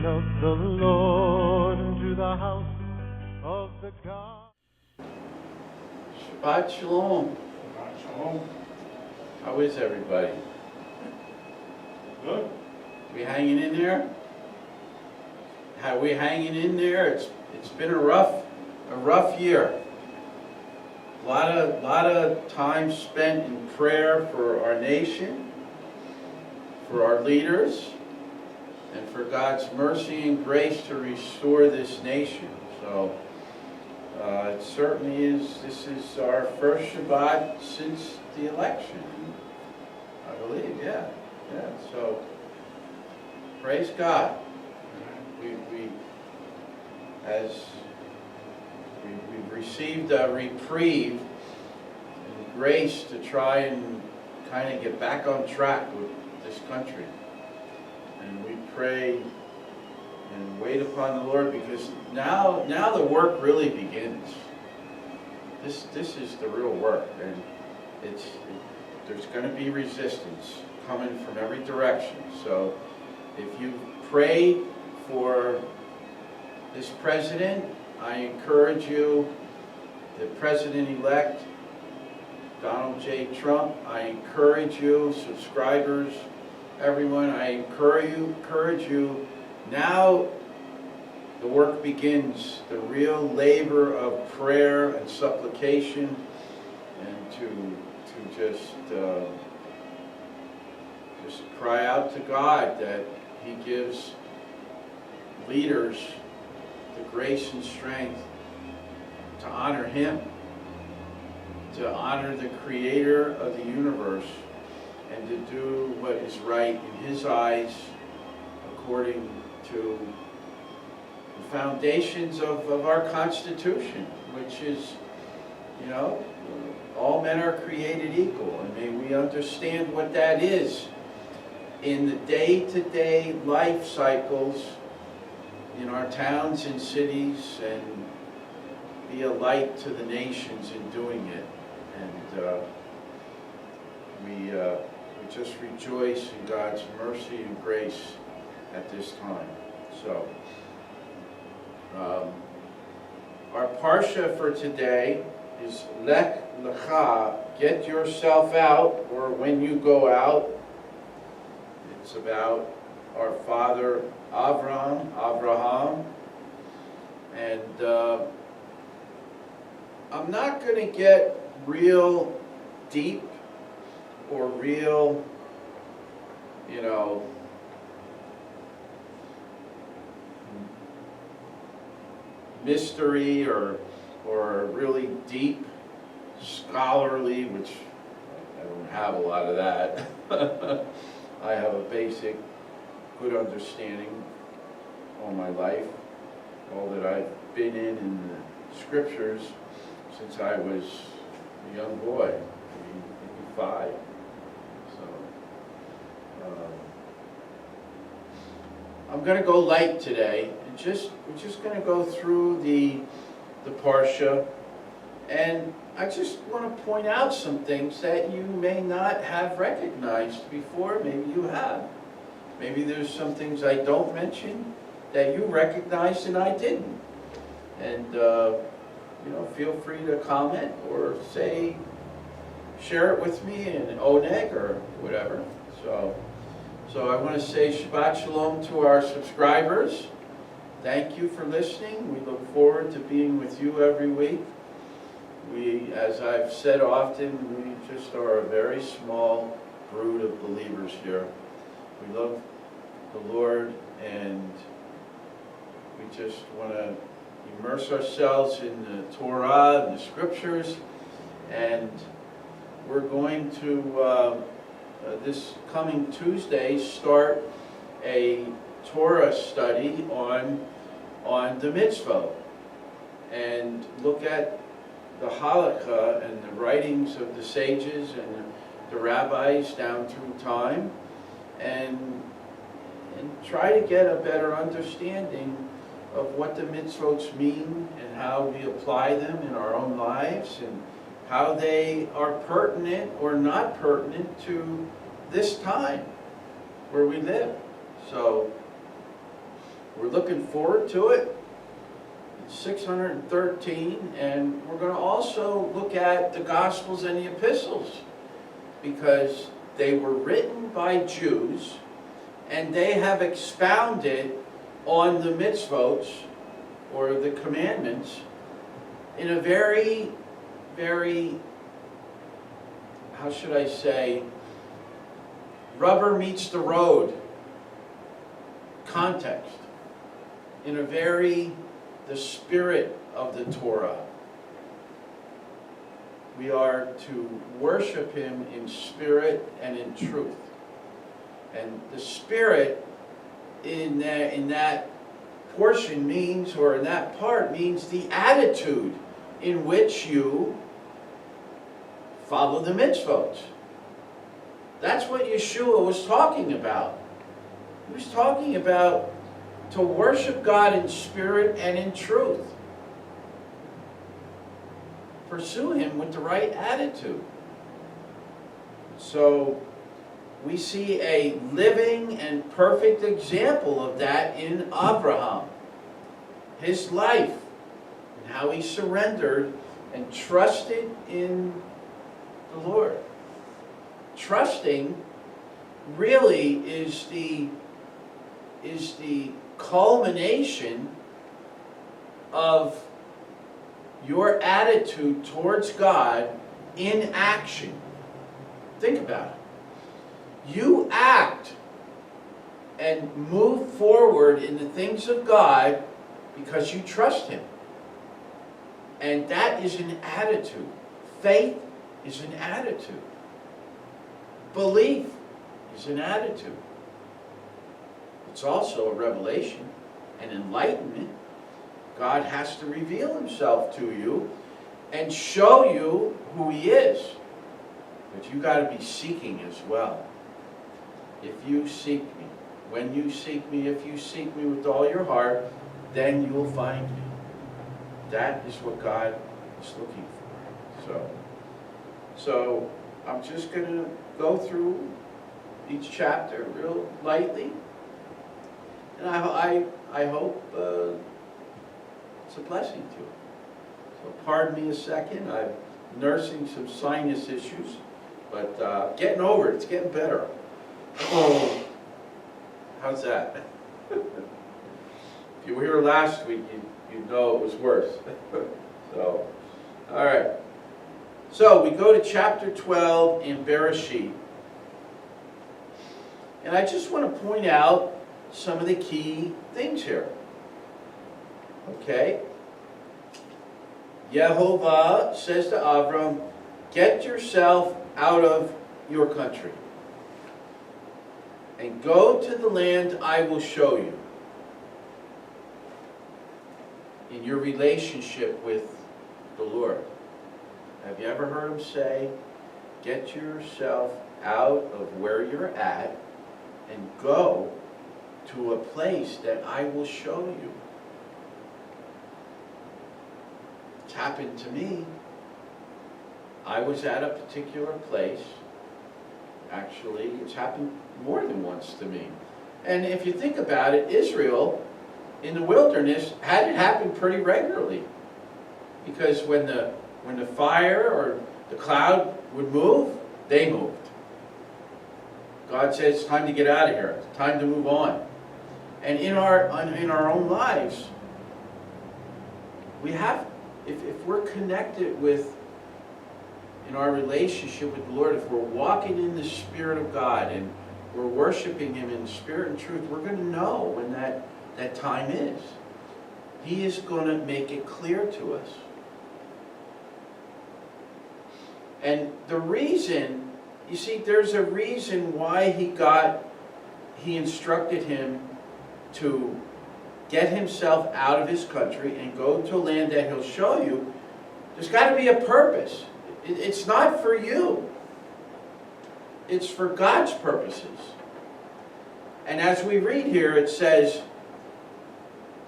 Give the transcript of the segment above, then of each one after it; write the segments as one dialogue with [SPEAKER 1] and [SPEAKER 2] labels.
[SPEAKER 1] of the Lord into the house of the God.
[SPEAKER 2] Shabbat Shalom.
[SPEAKER 3] Shabbat Shalom.
[SPEAKER 2] How is everybody?
[SPEAKER 3] Good.
[SPEAKER 2] We hanging in there? How we hanging in there? It's been a rough year. A lot of time spent in prayer for our nation, for our leaders, and for God's mercy and grace to restore this nation. So it certainly is. This is our first Shabbat since the election, I believe. Yeah. So praise God. We've received a reprieve and grace to try and kind of get back on track with this country. And we pray and wait upon the Lord, because now the work really begins. This is the real work, and there's going to be resistance coming from every direction. So if you pray for this president, I encourage you, the president-elect, Donald J. Trump, I encourage you, subscribers, everyone, I encourage you, now the work begins, the real labor of prayer and supplication, and to just cry out to God that He gives leaders the grace and strength to honor Him, to honor the Creator of the universe, and to do what is right in His eyes according to the foundations of our Constitution, which is, all men are created equal. And may we understand what that is in the day-to-day life cycles in our towns and cities, and be a light to the nations in doing it. And we just rejoice in God's mercy and grace at this time. So, our Parashah for today is Lekh, get yourself out, or when you go out. It's about our father Avraham, and I'm not going to get real deep or real, mystery or really deep scholarly, which I don't have a lot of that. I have a basic good understanding all my life, all that I've been in the scriptures since I was a young boy, maybe 5. So I'm going to go light today, and we're just going to go through the Parashah, and I just want to point out some things that you may not have recognized before. Maybe you have. Maybe there's some things I don't mention that you recognized and I didn't. And, feel free to comment or share it with me in Oneg or whatever. So I want to say Shabbat Shalom to our subscribers. Thank you for listening. We look forward to being with you every week. We, as I've said often, we just are a very small brood of believers here. We love the Lord, and we just want to immerse ourselves in the Torah and the scriptures. And we're going to, this coming Tuesday, start a Torah study on the mitzvot, and look at the halakha and the writings of the sages and the rabbis down through time, and try to get a better understanding of what the mitzvot mean and how we apply them in our own lives, and how they are pertinent or not pertinent to this time where we live. So We're looking forward to it. It's 613, and we're going to also look at the Gospels and the Epistles, because they were written by Jews, and they have expounded on the mitzvot, or the commandments, in a very, very, how should I say, rubber meets the road context, in a very, the spirit of the Torah. We are to worship Him in spirit and in truth. And the spirit in that portion means, or in that part means, the attitude in which you follow the mitzvot. That's what Yeshua was talking about. He was talking about to worship God in spirit and in truth. Pursue Him with the right attitude. So we see a living and perfect example of that in Abraham. His life, and how he surrendered and trusted in the Lord. Trusting really is the culmination of your attitude towards God in action. Think about it. You act and move forward in the things of God because you trust Him. And that is an attitude. Faith is an attitude. Belief is an attitude. It's also a revelation, an enlightenment. God has to reveal Himself to you and show you who He is. But you got to be seeking as well. If you seek me, when you seek me, if you seek me with all your heart, then you will find me. That is what God is looking for. So I'm just going to go through each chapter real lightly. And I hope it's a blessing to you. So pardon me a second. I'm nursing some sinus issues, but getting over it. It's getting better. Oh, how's that? If you were here last week, you'd know it was worse. So, all right. So we go to chapter 12 in B'reSheet. And I just want to point out some of the key things here. Okay? Yehovah says to Avram, get yourself out of your country and go to the land I will show you. In your relationship with the Lord. Have you ever heard Him say, get yourself out of where you're at and go to a place that I will show you? It's happened to me. I was at a particular place. Actually, it's happened more than once to me. And if you think about it, Israel in the wilderness had it happen pretty regularly. Because when the fire or the cloud would move, they moved. God says it's time to get out of here. It's time to move on. And in our own lives, we have, if we're connected with, in our relationship with the Lord, if we're walking in the Spirit of God and we're worshiping Him in spirit and truth, we're going to know when that time is. He is going to make it clear to us. And the reason, you see, there's a reason why he instructed him to get himself out of his country and go to a land that He'll show you. There's got to be a purpose. It's not for you. It's for God's purposes. And as we read here, it says,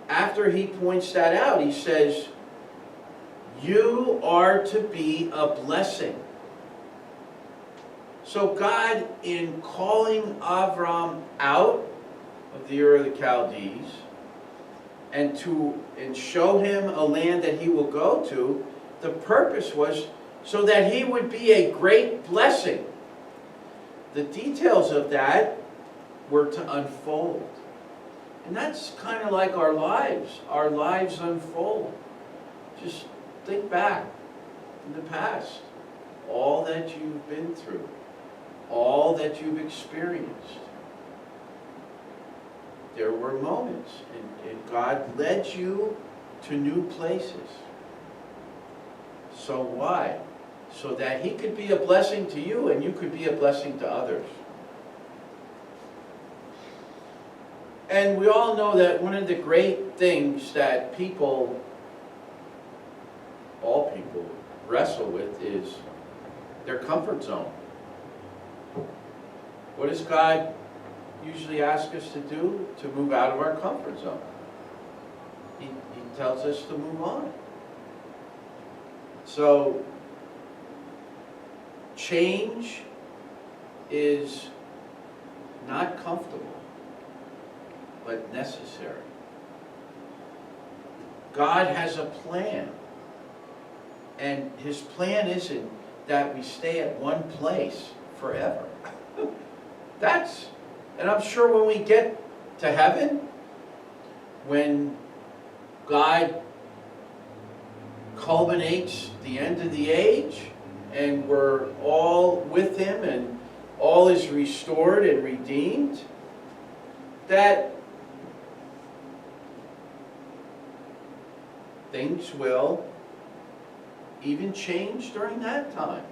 [SPEAKER 2] after he points that out, he says, you are to be a blessing. So God, in calling Avram out of the Ur of the Chaldees and show him a land that he will go to, the purpose was so that he would be a great blessing. The details of that were to unfold. And that's kind of like our lives. Our lives unfold. Just think back in the past. All that you've been through. All that you've experienced. There were moments, and God led you to new places. So why? So that he could be a blessing to you and you could be a blessing to others. And we all know that one of the great things that all people, wrestle with is their comfort zone. What does God usually ask us to do? To move out of our comfort zone. He tells us to move on. So, change is not comfortable, but necessary. God has a plan. And his plan isn't that we stay at one place forever. And I'm sure when we get to heaven, when God culminates the end of the age, and we're all with him, and all is restored and redeemed, that things will even change during that time.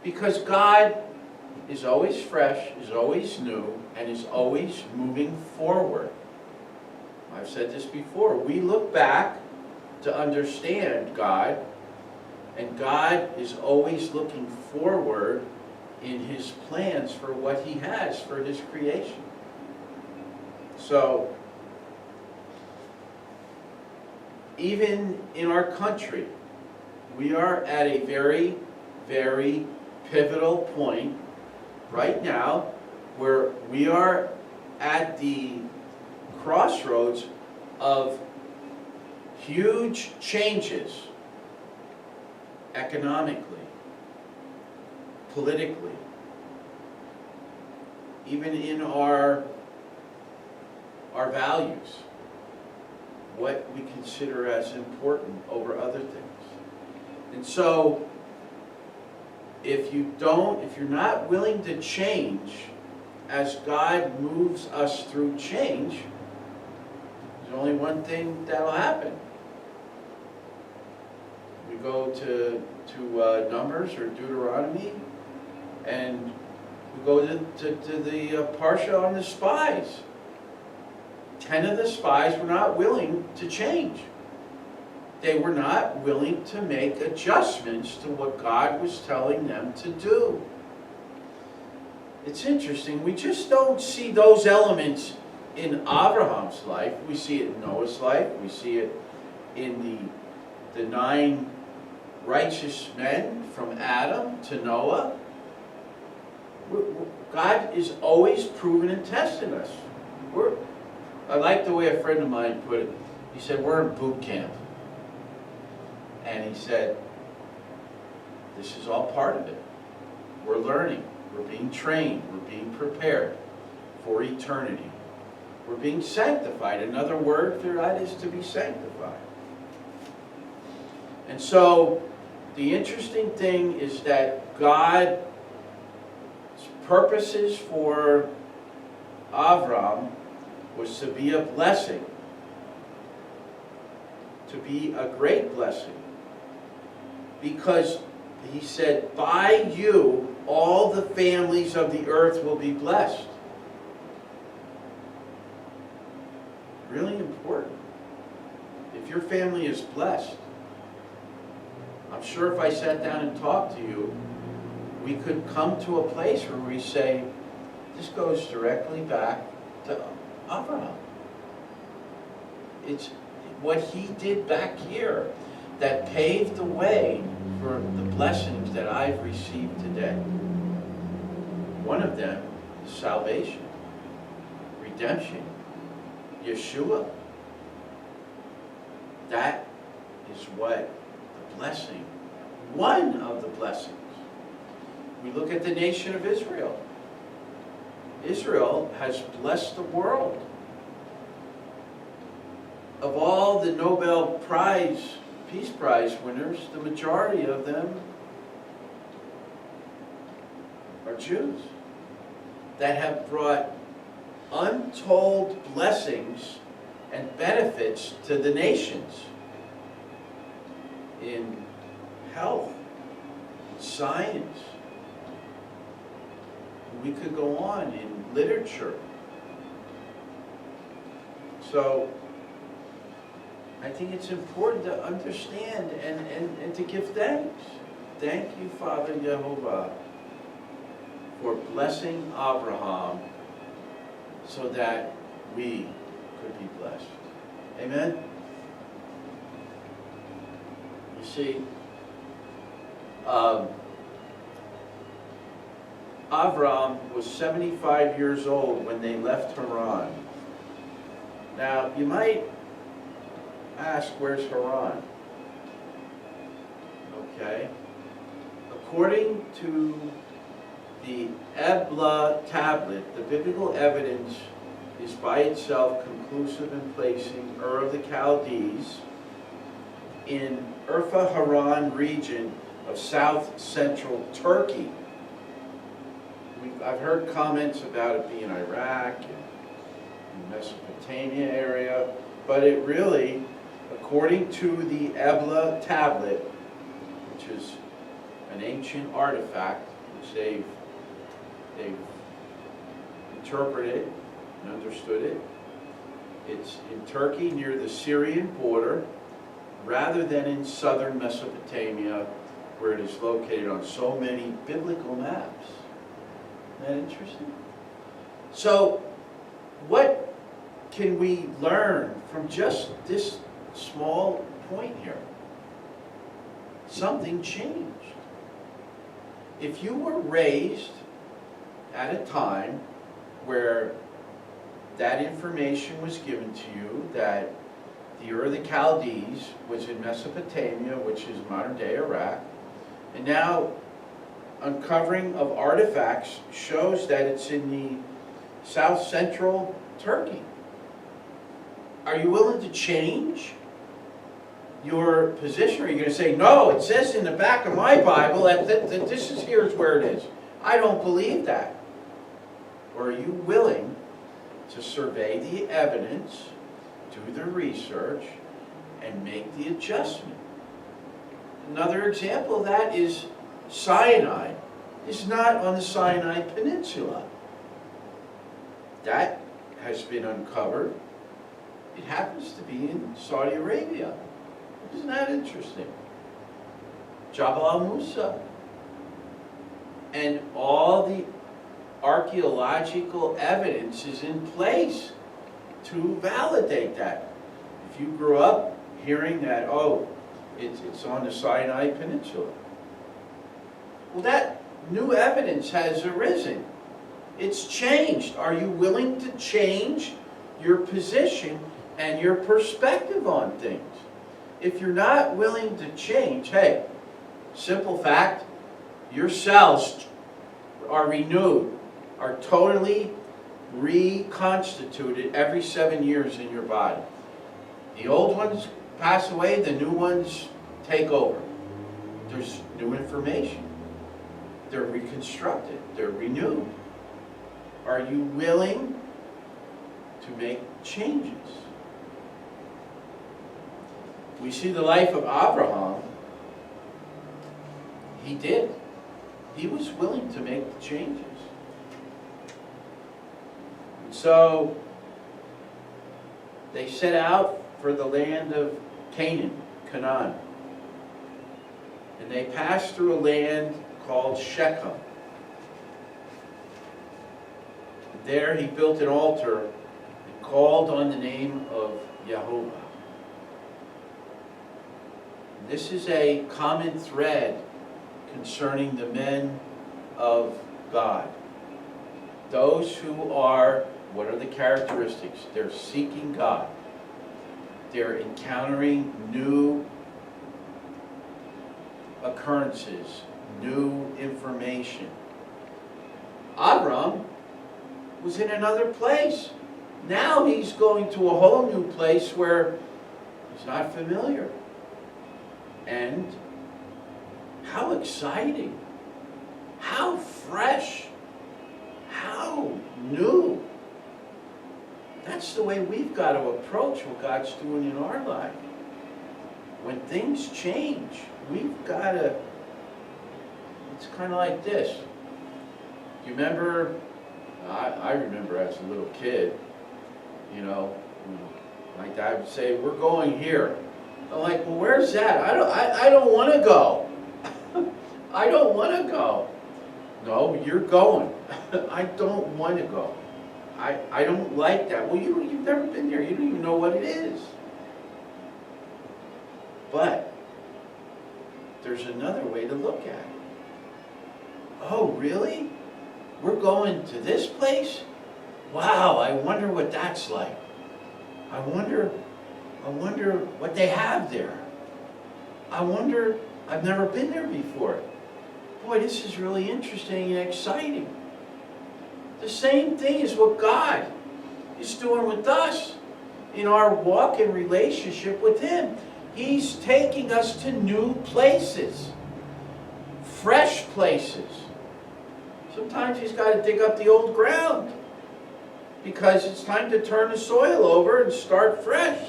[SPEAKER 2] Because God is always fresh, is always new, and is always moving forward. I've said this before. We look back to understand God, and God is always looking forward in his plans for what he has for his creation. So, even in our country, we are at a very, very pivotal point right now where we are at the crossroads of huge changes economically, politically, even in our values, what we consider as important over other things. And so, if you're not willing to change as God moves us through change, there's only one thing that'll happen. We go to Numbers or Deuteronomy, and we go to the Parashah on the spies. 10 of the spies were not willing to change. They were not willing to make adjustments to what God was telling them to do. It's interesting, we just don't see those elements in Abraham's life. We see it in Noah's life. We see it in the 9 righteous men from Adam to Noah. God is always proving and testing us. I like the way a friend of mine put it. He said, we're in boot camp. And he said, this is all part of it. We're learning. We're being trained. We're being prepared for eternity. We're being sanctified. Another word for that is to be sanctified. And so, the interesting thing is that God's purposes for Avram was to be a blessing, to be a great blessing. Because he said, by you, all the families of the earth will be blessed. Really important. If your family is blessed, I'm sure if I sat down and talked to you, we could come to a place where we say, this goes directly back to Abraham. It's what he did back here that paved the way for the blessings that I've received today. One of them is salvation, redemption, Yeshua. That is what the blessing, one of the blessings. We look at the nation of Israel. Israel has blessed the world. Of all the Nobel Prize, Peace Prize winners, the majority of them are Jews that have brought untold blessings and benefits to the nations in health, science. We could go on in literature. So I think it's important to understand and to give thanks. Thank you, Father Yehovah, for blessing Abraham so that we could be blessed. Amen? You see, Avram was 75 years old when they left Haran. Now, you might ask, where's Haran? Okay. According to the Ebla tablet, the biblical evidence is by itself conclusive in placing Ur of the Chaldees in Urfa Haran region of south central Turkey. I've heard comments about it being Iraq and Mesopotamia area, but it really, according to the Ebla tablet, which is an ancient artifact which they've interpreted and understood it, it's in Turkey near the Syrian border rather than in southern Mesopotamia where it is located on so many biblical maps. Isn't that interesting? So, what can we learn from just this small point here? Something changed. If you were raised at a time where that information was given to you, that the Ur of the Chaldees was in Mesopotamia, which is modern-day Iraq, and now uncovering of artifacts shows that it's in the south-central Turkey. Are you willing to change your position? Or are you going to say, no, it says in the back of my Bible that here's where it is. I don't believe that. Or are you willing to survey the evidence, do the research, and make the adjustment? Another example of that is Sinai is not on the Sinai Peninsula. That has been uncovered. It happens to be in Saudi Arabia. Isn't that interesting? Jabal al-Musa. And all the archaeological evidence is in place to validate that. If you grew up hearing that, oh, it's on the Sinai Peninsula. Well, that new evidence has arisen. It's changed. Are you willing to change your position and your perspective on things? If you're not willing to change, hey, simple fact, your cells are renewed, are totally reconstituted every 7 years in your body. The old ones pass away, the new ones take over. There's new information. They're reconstructed, they're renewed. Are you willing to make changes? We see the life of Abraham. He did. He was willing to make the changes. And so they set out for the land of Canaan. And they passed through a land called Shechem. There he built an altar and called on the name of Yehovah. This is a common thread concerning the men of God. Those who are What are the characteristics? They're seeking God. They're encountering new occurrences, new information. Avram was in another place. Now he's going to a whole new place where he's not familiar. And how exciting, how fresh, how new. That's the way we've got to approach what God's doing in our life. When things change, we've got to, it's kind of like this. You remember, I remember as a little kid, you know, my dad would say, we're going here. I'm like, well, where's that? I don't want to go. I don't want to go. No, you're going. I don't want to go. I don't like that. Well, you've never been there. You don't even know what it is. But there's another way to look at it. Oh, really? We're going to this place? Wow, I wonder what that's like. I wonder what they have there. I wonder, I've never been there before. Boy, this is really interesting and exciting. The same thing is what God is doing with us in our walk and relationship with Him. He's taking us to new places, fresh places. Sometimes He's got to dig up the old ground because it's time to turn the soil over and start fresh.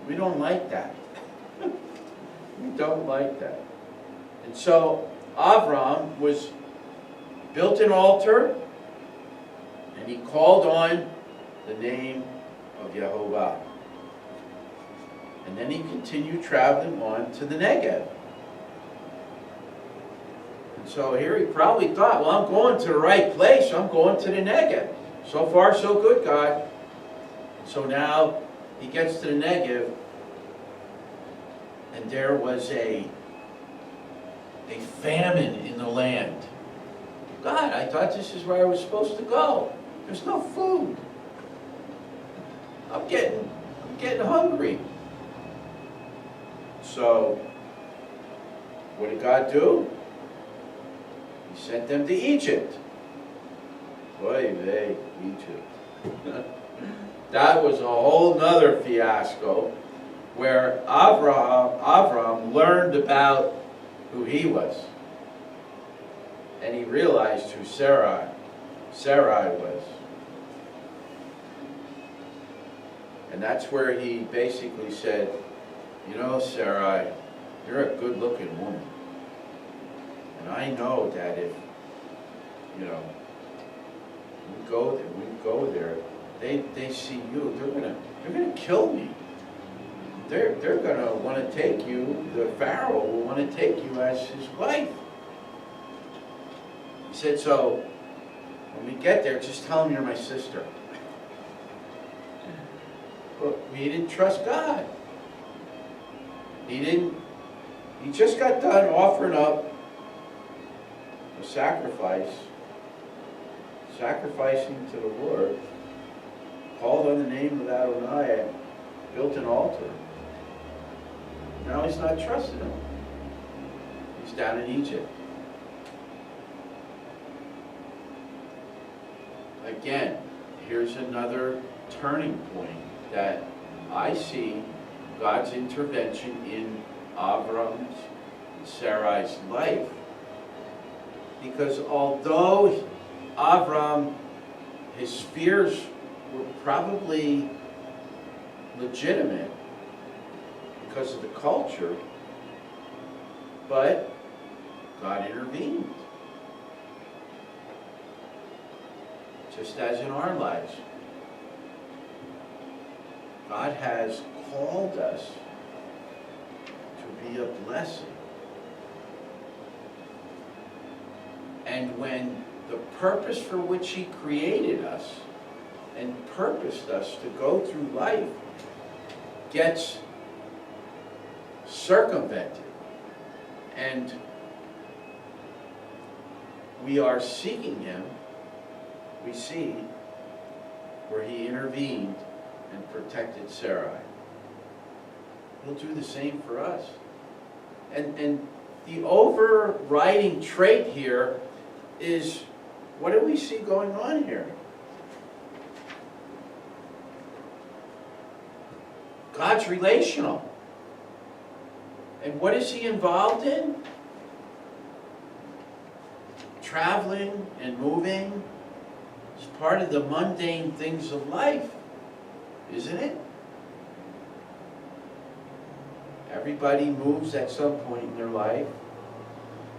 [SPEAKER 2] We don't like that. We don't like that. And so Avram built an altar, and he called on the name of Yehovah. And then he continued traveling on to the Negev. And so here he probably thought, well, I'm going to the right place. I'm going to the Negev. So far, so good, God. So now he gets to the Negev, and there was a famine in the land. God, I thought this is where I was supposed to go. There's no food. I'm getting hungry. So, what did God do? He sent them to Egypt. Boy, Egypt. That was a whole nother fiasco where Avram learned about who he was. And he realized who Sarai was. And that's where he basically said, you know, Sarai, you're a good-looking woman. And I know that if, you know, we go there, they see you, they're gonna kill me. They're gonna want to take you, the Pharaoh will want to take you as his wife. He said, so when we get there, just tell him you're my sister. But he didn't trust God. He just got done offering up a sacrificing to the Lord, called on the name of Adonai, and built an altar. Now he's not trusting him. He's down in Egypt. Again, here's another turning point that I see God's intervention in Avram's and Sarai's life. Because although Avram, his fears were probably legitimate because of the culture, but God intervened. Just as in our lives. God has called us to be a blessing. And when the purpose for which He created us and purposed us to go through life gets circumvented, and we are seeking Him, we see where he intervened and protected Sarai. He'll do the same for us. And the overriding trait here is, what do we see going on here? God's relational. And what is he involved in? Traveling and moving is part of the mundane things of life, isn't it? Everybody moves at some point in their life.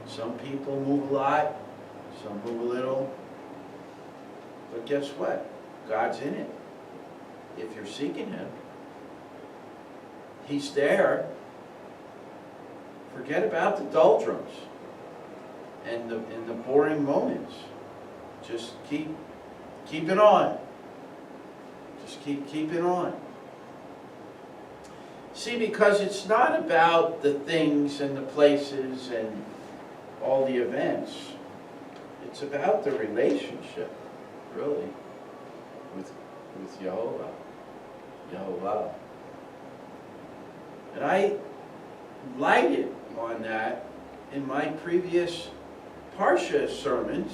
[SPEAKER 2] Some people move a lot, some move a little. But guess what? God's in it. If you're seeking him, he's there. Forget about the doldrums and the boring moments. Just keep it on. Just keep it on. See, because it's not about the things and the places and all the events. It's about the relationship, really, with Yehovah. And I lighted on that in my previous Parashah sermons,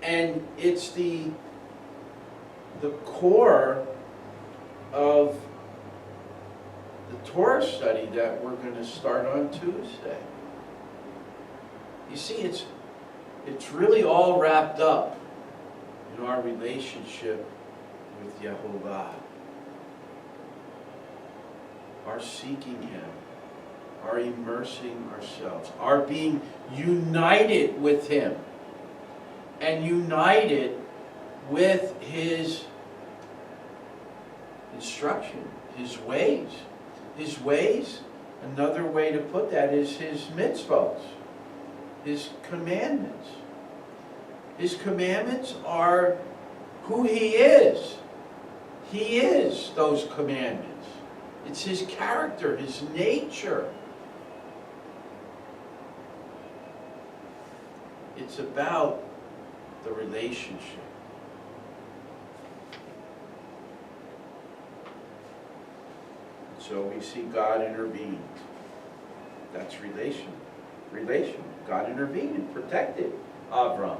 [SPEAKER 2] and it's the core of the Torah study that we're going to start on Tuesday. You see, it's really all wrapped up in our relationship with Yehovah, our seeking him, our immersing ourselves, our being united with him, and united with his instruction, his ways. His ways, another way to put that is his mitzvot, his commandments. His commandments are who he is. He is those commandments. It's his character, his nature. It's about the relationship. So we see God intervene. That's relation. God intervened and protected Avram.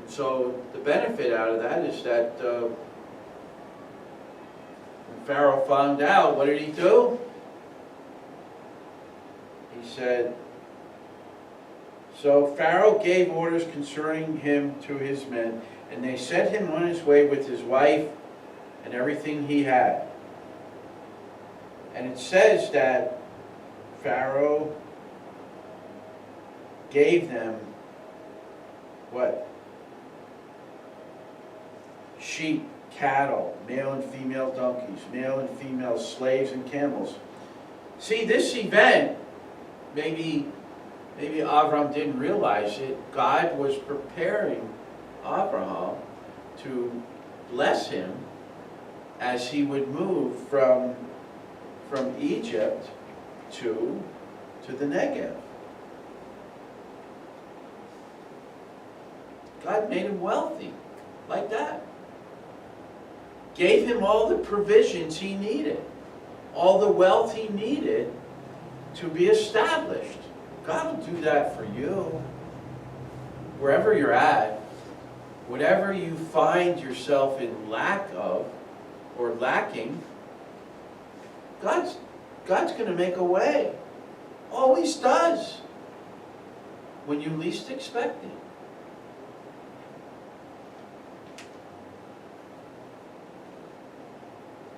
[SPEAKER 2] So the benefit out of that is that when Pharaoh found out, what did he do? He said, so Pharaoh gave orders concerning him to his men, and they sent him on his way with his wife and everything he had. And it says that Pharaoh gave them what? Sheep, cattle, male and female donkeys, male and female slaves and camels. See, this event, maybe Avram didn't realize it, God was preparing Abraham to bless him as he would move from Egypt to the Negev. God made him wealthy, like that. Gave him all the provisions he needed, all the wealth he needed to be established. God will do that for you. Wherever you're at, whatever you find yourself in lack of or lacking, God's going to make a way. Always does. When you least expect it.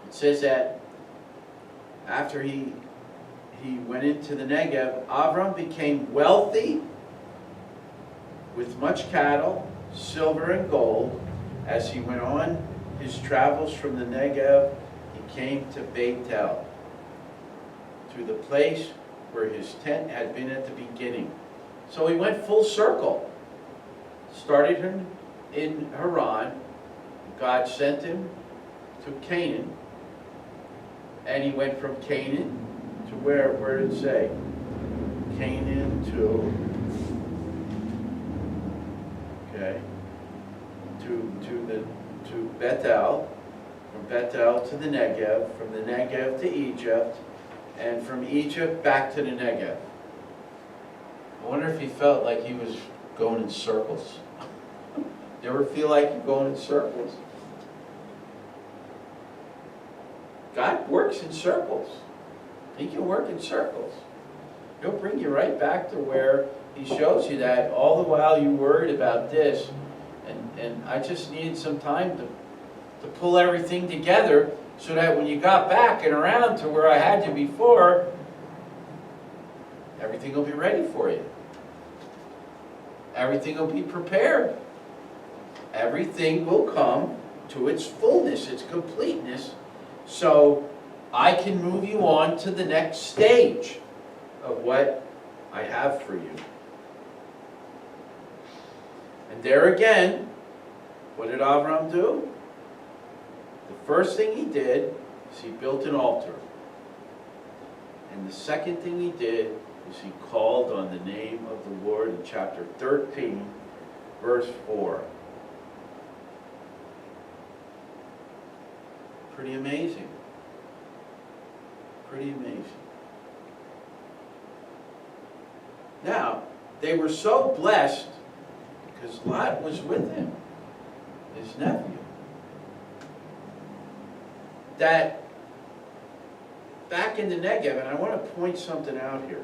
[SPEAKER 2] It says that after he went into the Negev, Avram became wealthy with much cattle, silver and gold. As he went on his travels from the Negev, he came to Beit, to the place where his tent had been at the beginning. So he went full circle. Started him in Haran. God sent him to Canaan. And he went from Canaan to where did it say? Canaan to Bethel, from Bethel to the Negev, from the Negev to Egypt, and from Egypt back to the Negev. I wonder if he felt like he was going in circles. You ever feel like you're going in circles? God works in circles. He can work in circles. He'll bring you right back to where he shows you that all the while you worried about this, and I just needed some time to pull everything together so that when you got back and around to where I had you before, everything will be ready for you. Everything will be prepared. Everything will come to its fullness, its completeness, so I can move you on to the next stage of what I have for you. And there again, what did Avram do? The first thing he did is he built an altar. And the second thing he did is he called on the name of the Lord in chapter 13, verse 4. Pretty amazing. Pretty amazing. Now, they were so blessed because Lot was with him, his nephew, that back in the Negev, and I want to point something out here.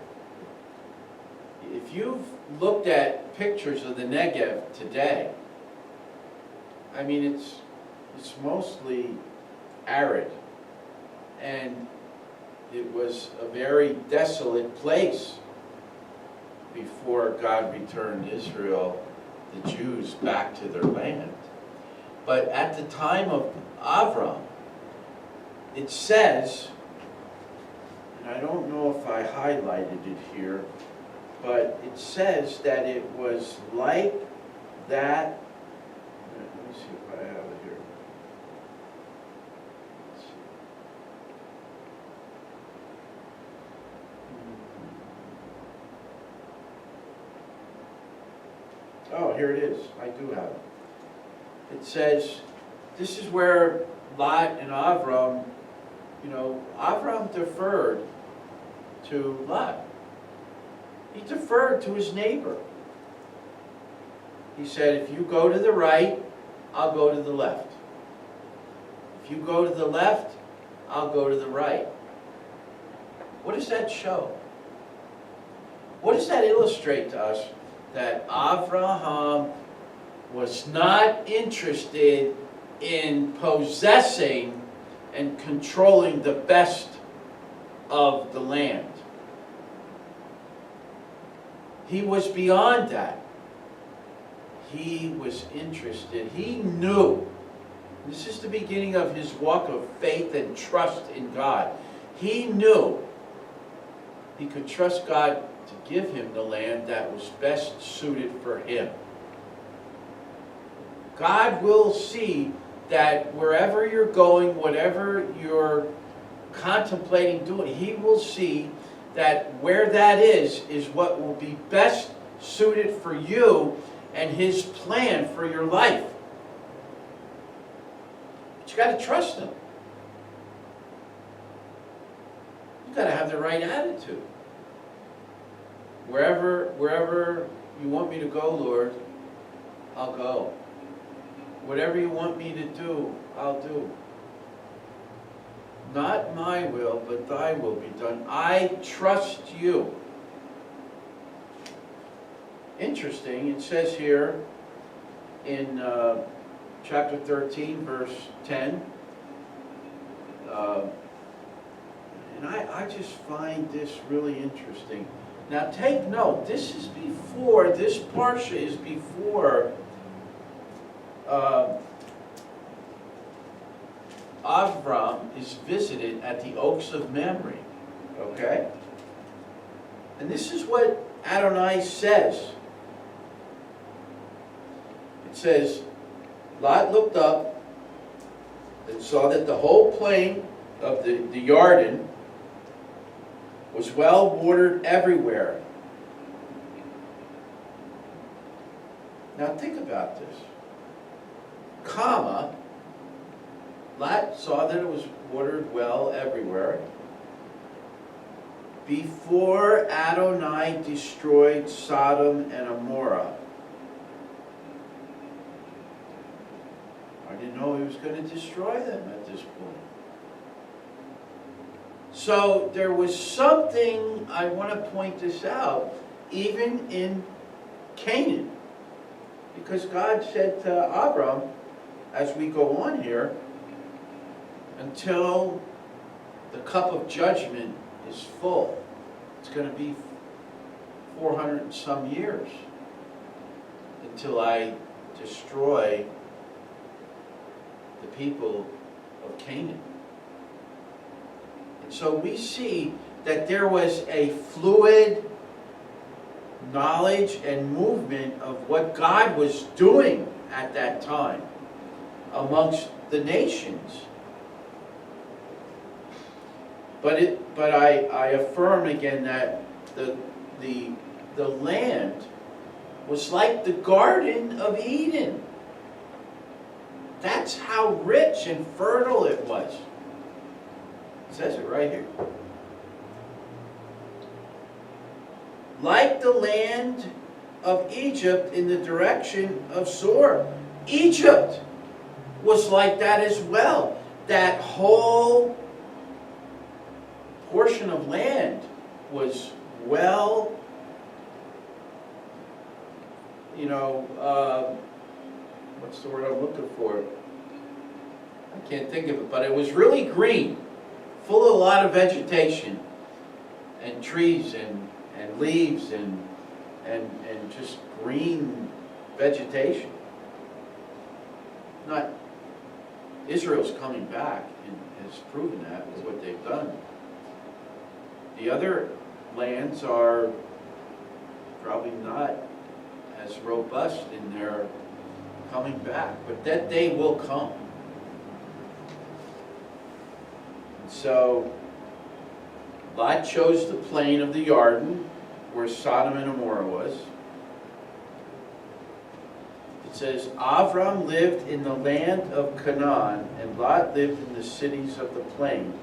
[SPEAKER 2] If you've looked at pictures of the Negev today, I mean, it's mostly arid, and it was a very desolate place before God returned Israel, the Jews, back to their land. But at the time of Avram, it says, and I don't know if I highlighted it here, but it says that it was like that. Let me see if I have it here. Let's see. Oh, here it is. I do have it. It says, this is where Lot and Avram, Avram deferred to Lot. He deferred to his neighbor. He said, if you go to the right, I'll go to the left. If you go to the left, I'll go to the right. What does that show? What does that illustrate to us? That Abraham was not interested in possessing and controlling the best of the land. He was beyond that. He was interested. He knew. This is the beginning of his walk of faith and trust in God. He knew he could trust God to give him the land that was best suited for him. God will see that wherever you're going, whatever you're contemplating doing, He will see that where that is what will be best suited for you and His plan for your life. But you got to trust Him. You got to have the right attitude. Wherever you want me to go, Lord, I'll go. Whatever you want me to do, I'll do. Not my will, but thy will be done. I trust you. Interesting, it says here in chapter 13, verse 10, and I just find this really interesting. Now take note, this Parashah is before Avram is visited at the Oaks of Mamre, okay? And this is what Adonai says. It says, Lot looked up and saw that the whole plain of the Yarden was well watered everywhere. Now think about this. Comma, Lot saw that it was watered well everywhere. Before Adonai destroyed S'dom and Amora. I didn't know he was going to destroy them at this point. So there was something, I want to point this out, even in Canaan. Because God said to Avram, as we go on here, until the cup of judgment is full, it's going to be 400 and some years until I destroy the people of Canaan. And so we see that there was a fluid knowledge and movement of what God was doing at that time amongst the nations. But I affirm again that the land was like the Garden of Eden. That's how rich and fertile it was. It says it right here. Like the land of Egypt in the direction of Zoar. Egypt was like that as well. That whole portion of land was well, what's the word I'm looking for? I can't think of it, but it was really green, full of a lot of vegetation and trees and leaves and just green vegetation. Not Israel's coming back and has proven that with what they've done. The other lands are probably not as robust in their coming back, but that day will come. And so Lot chose the plain of the Jordan, where S'dom and Amora was. It says, Avram lived in the land of Canaan, and Lot lived in the cities of the plain,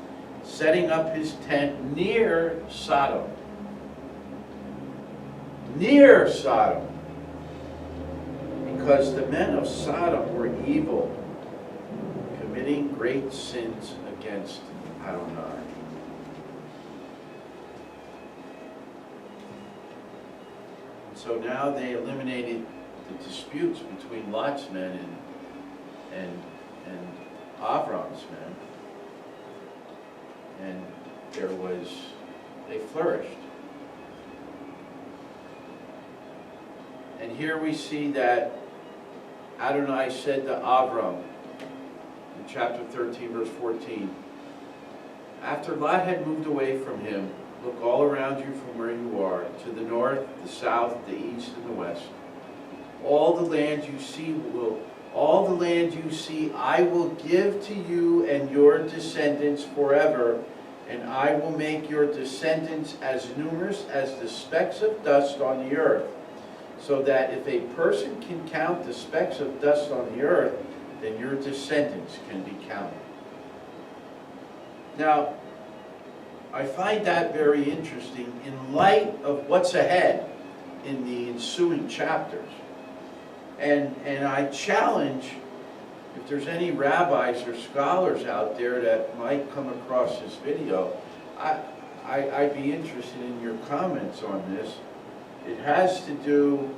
[SPEAKER 2] setting up his tent near S'dom. Near S'dom. Because the men of S'dom were evil, committing great sins against Adonai. So now they eliminated the disputes between Lot's men and Avram's men. And they flourished. And here we see that Adonai said to Avram in chapter 13, verse 14, after Lot had moved away from him, look all around you from where you are, to the north, the south, the east, and the west. All the land you see, I will give to you and your descendants forever, and I will make your descendants as numerous as the specks of dust on the earth, so that if a person can count the specks of dust on the earth, then your descendants can be counted. Now, I find that very interesting in light of what's ahead in the ensuing chapters. And I challenge, if there's any rabbis or scholars out there that might come across this video, I'd be interested in your comments on this. It has to do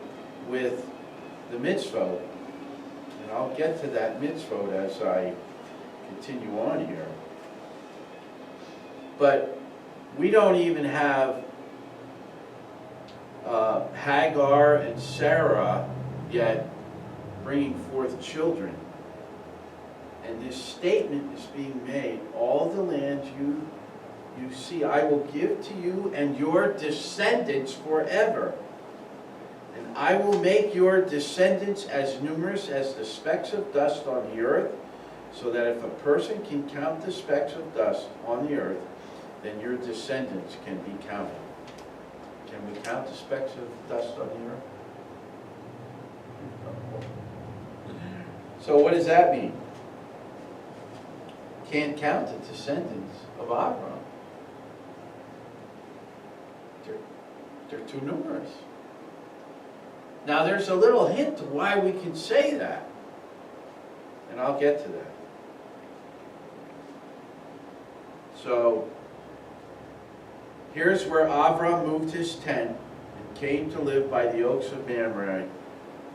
[SPEAKER 2] with the mitzvot, and I'll get to that mitzvot as I continue on here. But we don't even have Hagar and Sarai yet bringing forth children. And this statement is being made, all the land you see, I will give to you and your descendants forever. And I will make your descendants as numerous as the specks of dust on the earth, so that if a person can count the specks of dust on the earth, then your descendants can be counted. Can we count the specks of dust on the earth? So what does that mean? can't count the descendants of Avram. They're too numerous. Now there's a little hint to why we can say that, and I'll get to that. So here's where Avram moved his tent and came to live by the oaks of Mamre,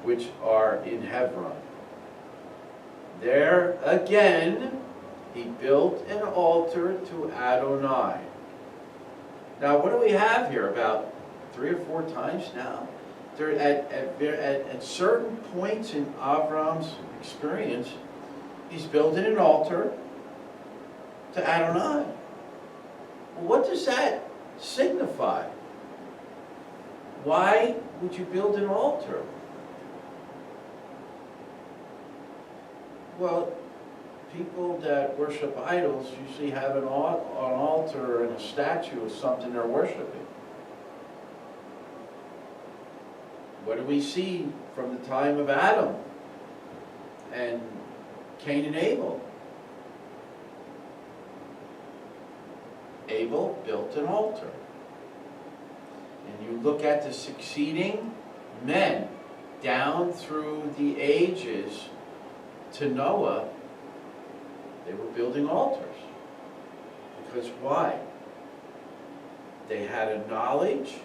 [SPEAKER 2] which are in Hebron. There again he built an altar to Adonai. Now what do we have here? About 3 or 4 times now. There, at certain points in Avram's experience, he's building an altar to Adonai. Well, what does that signify? Why would you build an altar? Well, people that worship idols usually have an altar and a statue of something they're worshiping. What do we see from the time of Adam and Cain and Abel? Abel built an altar. And you look at the succeeding men down through the ages to Noah, they were building altars. Because why? They had a knowledge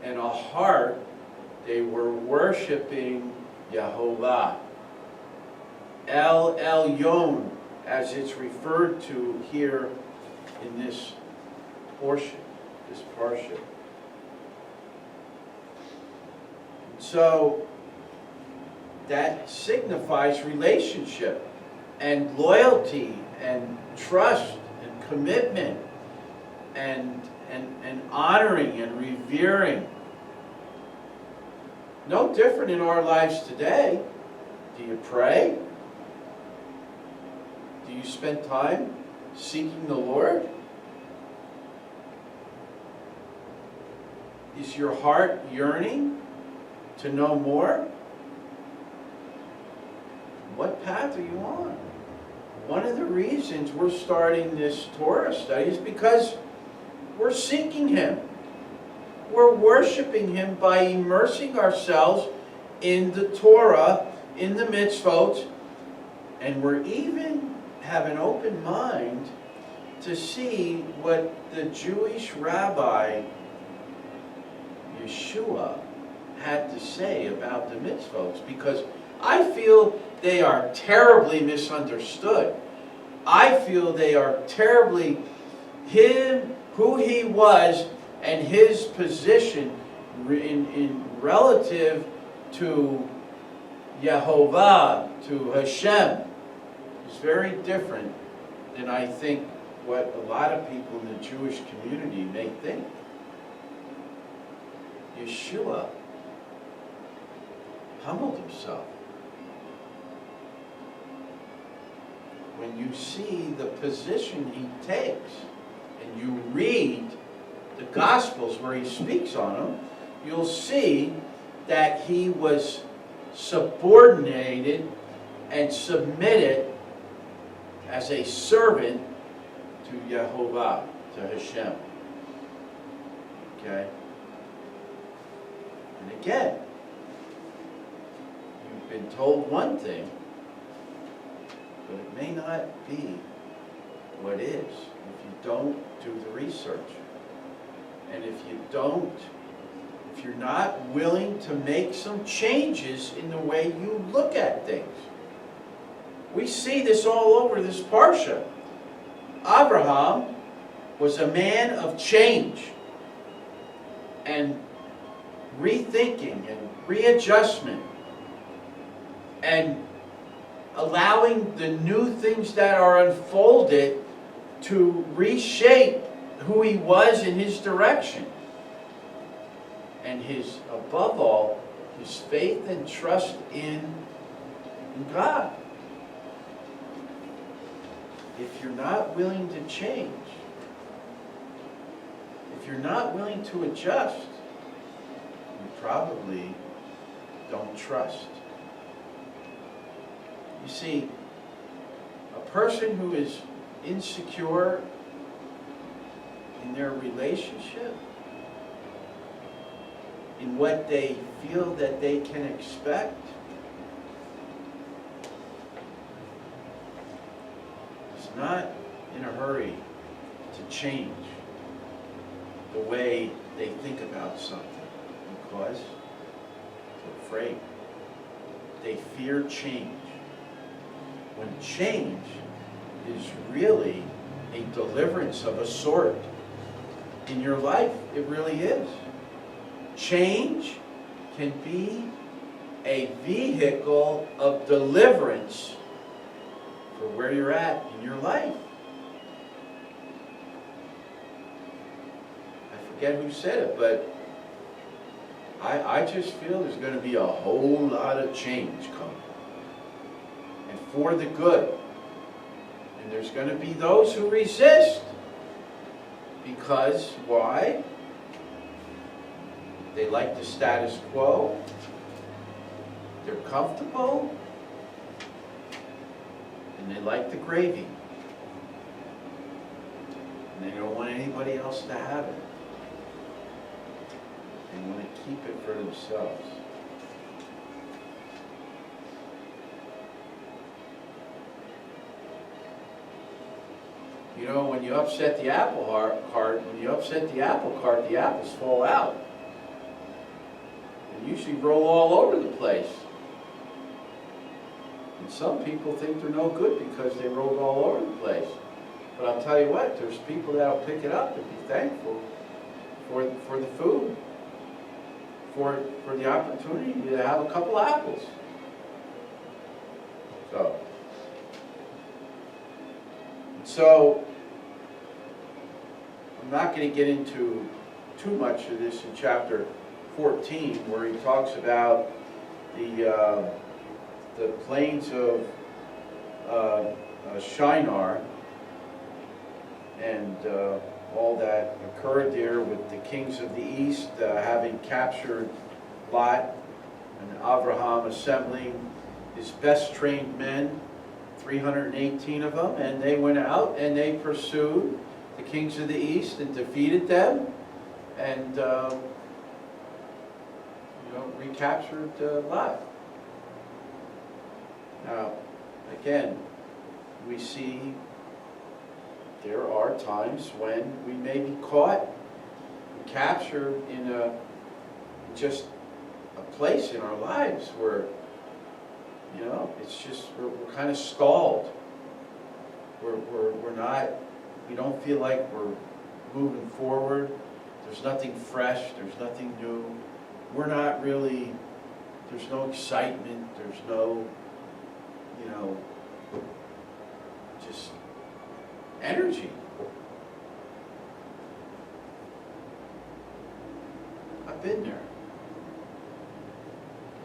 [SPEAKER 2] and a heart. They were worshiping Yehovah. El Elyon, as it's referred to here in this portion, this Parashah. So that signifies relationship and loyalty and trust and commitment and honoring and revering. No different in our lives today. Do you pray? Do you spend time seeking the Lord? Is your heart yearning to know more? What path are you on? One of the reasons we're starting this Torah study is because we're seeking Him. We're worshiping Him by immersing ourselves in the Torah, in the mitzvot, and we're even have an open mind to see what the Jewish Rabbi Yeshua had to say about the mitzvot, because I feel they are terribly misunderstood. I feel they are terribly who he was and his position in relative to Yehovah, to Hashem, is very different than I think what a lot of people in the Jewish community may think. Yeshua humbled himself. When you see the position he takes, and you read the Gospels where he speaks on them, you'll see that he was subordinated and submitted as a servant to Yehovah, to Hashem. Okay? And again, you've been told one thing, but it may not be what is if you don't do the research. And if you're not willing to make some changes in the way you look at things. We see this all over this Parashah. Abraham was a man of change and rethinking and readjustment and allowing the new things that are unfolded to reshape who he was in his direction. And his, above all, his faith and trust in God. If you're not willing to change, if you're not willing to adjust, you probably don't trust. You see, a person who is insecure in their relationship, in what they feel that they can expect, is not in a hurry to change the way they think about something because they're afraid. They fear change. When change is really a deliverance of a sort in your life, it really is. Change can be a vehicle of deliverance for where you're at in your life. I forget who said it, but I just feel there's going to be a whole lot of change coming. And for the good. And there's going to be those who resist. Because, why? They like the status quo. They're comfortable. And they like the gravy. And they don't want anybody else to have it. They want to keep it for themselves. You know, when you upset the apple cart, the apples fall out. And usually roll all over the place. And some people think they're no good because they rolled all over the place. But I'll tell you what, there's people that'll pick it up and be thankful for the food, for the opportunity to have a couple apples. So I'm not going to get into too much of this in chapter 14, where he talks about the plains of Shinar and all that occurred there with the kings of the east having captured Lot, and Abraham assembling his best trained men, 318 of them, and they went out and they pursued the kings of the east and defeated them and recaptured Lot. Now, again, we see there are times when we may be caught, captured in just a place in our lives where, it's just, we're kind of stalled. We're not, we don't feel like we're moving forward. There's nothing fresh, there's nothing new. We're not really, there's no excitement, there's no, just energy. I've been there.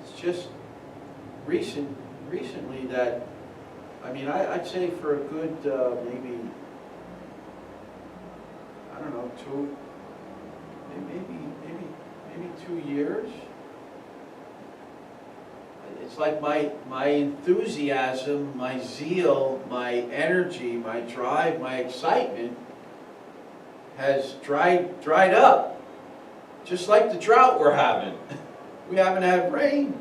[SPEAKER 2] It's just recently that, I'd say for a good maybe 2 years. It's like my enthusiasm, my zeal, my energy, my drive, my excitement has dried up. Just like the drought we're having. We haven't had rain.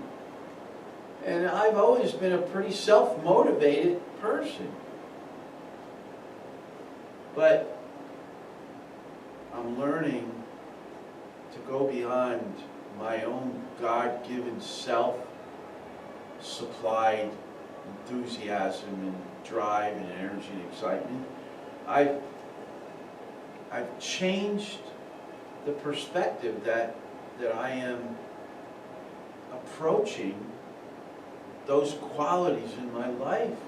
[SPEAKER 2] And I've always been a pretty self-motivated person. But I'm learning to go beyond my own God-given self-supplied enthusiasm and drive and energy and excitement. I've changed the perspective that I am approaching those qualities in my life.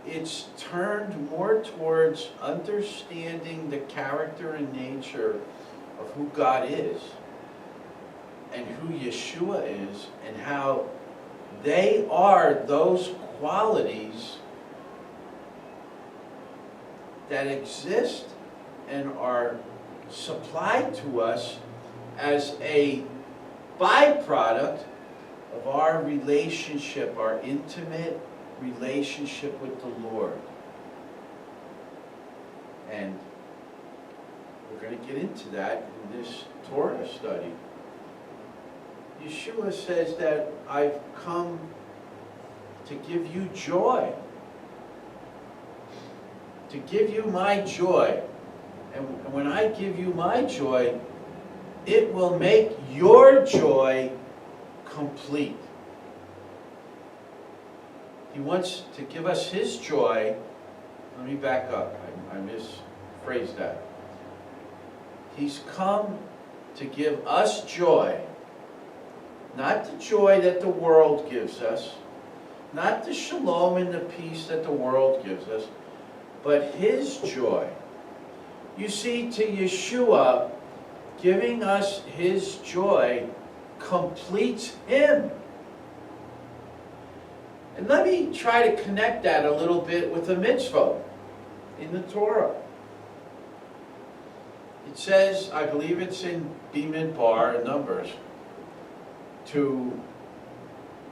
[SPEAKER 2] It's turned more towards understanding the character and nature of who God is and who Yeshua is and how they are those qualities that exist and are supplied to us as a byproduct of our relationship, our intimate relationship with the Lord. And we're going to get into that in this Torah study. Yeshua says that I've come to give you joy. To give you my joy. And when I give you my joy, it will make your joy complete. He wants to give us His joy. Let me back up. I misphrased that. He's come to give us joy. Not the joy that the world gives us. Not the shalom and the peace that the world gives us. But His joy. You see, to Yeshua, giving us His joy completes Him. And let me try to connect that a little bit with the mitzvah in the Torah. It says, I believe it's in B'midbar, Numbers, to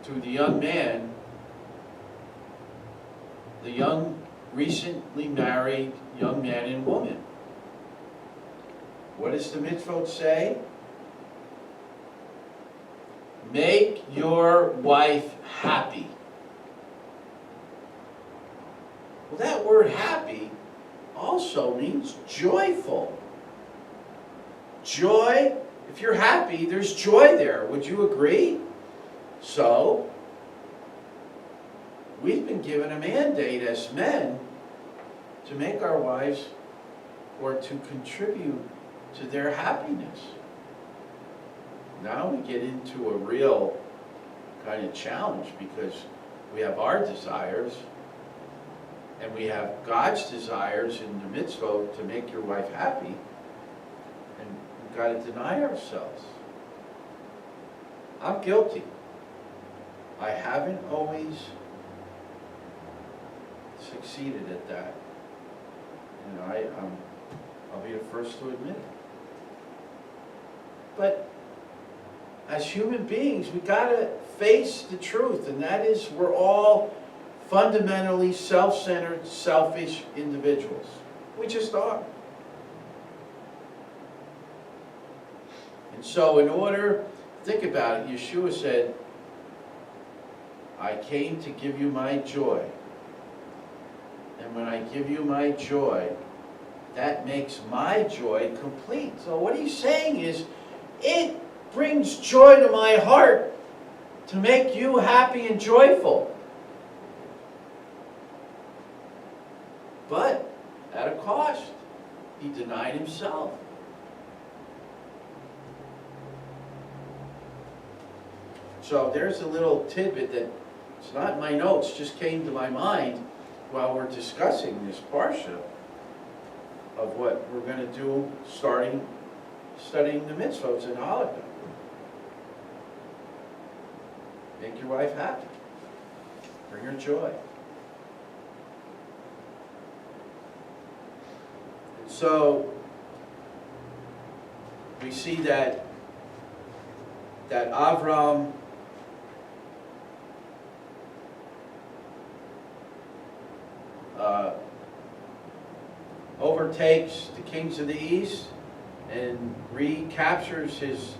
[SPEAKER 2] the young man, the young, recently married young man and woman. What does the mitzvot say? Make your wife happy. Well, that word happy also means joyful. Joy, if you're happy, there's joy there. Would you agree? So, we've been given a mandate as men to make our wives, or to contribute to their happiness. Now we get into a real kind of challenge, because we have our desires and we have God's desires in the mitzvah to make your wife happy, and we've got to deny ourselves. I'm guilty. I haven't always succeeded at that. I'll be the first to admit it. But as human beings, we got to face the truth, and that is we're all fundamentally self-centered, selfish individuals. We just are. And so in order, think about it, Yeshua said, I came to give you my joy. And when I give you my joy, that makes my joy complete. So what he's saying is, it brings joy to my heart to make you happy and joyful. But at a cost. He denied himself. So there's a little tidbit that it's not in my notes, just came to my mind while we're discussing this Parashah of what we're going to do studying the mitzvot in Hanukkah. Make your wife happy. Bring her joy. And so we see that Avram overtakes the kings of the east and recaptures his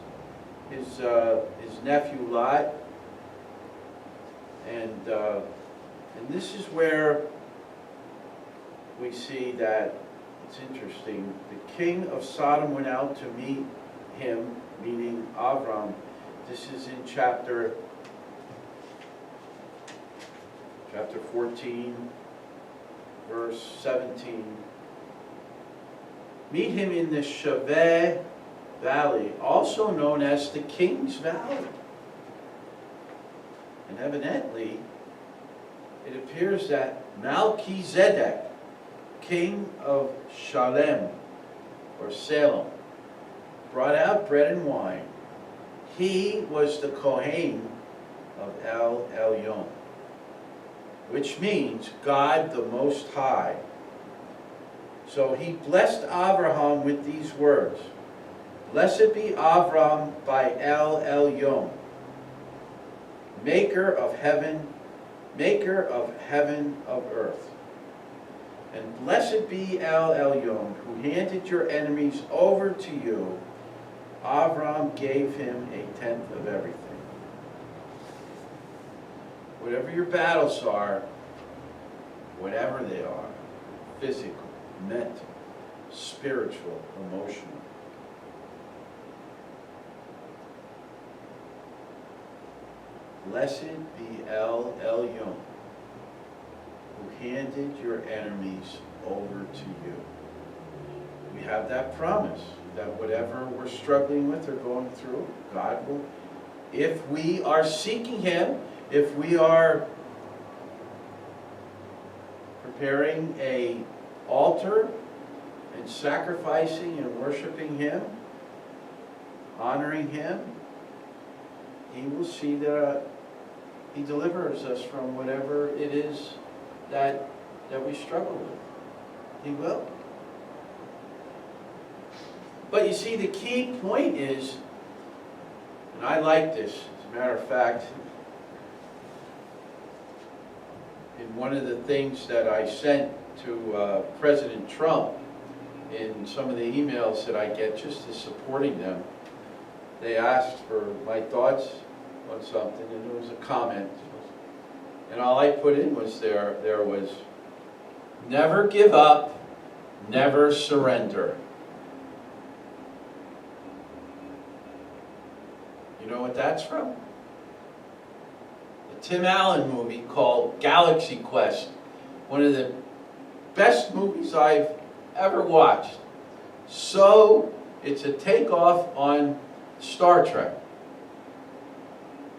[SPEAKER 2] nephew Lot, and this is where we see that it's interesting. The king of Sodom went out to meet him, meaning Avram. This is in chapter 14, verse 17. Meet him in the Shaveh Valley, also known as the King's Valley. And evidently, it appears that Melchizedek, king of Shalem, or Salem, brought out bread and wine. He was the Kohen of El Elyon, which means God the Most High. So he blessed Abraham with these words, Blessed be Avram by El Elyon, maker of heaven maker of heaven of earth. And blessed be El Elyon, who handed your enemies over to you. Avram gave him a tenth of everything. Whatever your battles are, whatever they are, physical, mental, spiritual, emotional, blessed be El Elyon, who handed your enemies over to you. We have that promise that whatever we're struggling with or going through, God will, if we are seeking Him, if we are preparing an altar and sacrificing and worshiping Him, honoring Him, He will see that He delivers us from whatever it is that we struggle with. He will. But you see, the key point is, and I like this, as a matter of fact, in one of the things that I sent to President Trump in some of the emails that I get just as supporting them, they asked for my thoughts on something, and there was a comment. And all I put in was there was, never give up, never surrender. You know what that's from? The Tim Allen movie called Galaxy Quest. One of the best movies I've ever watched. So, it's a takeoff on Star Trek.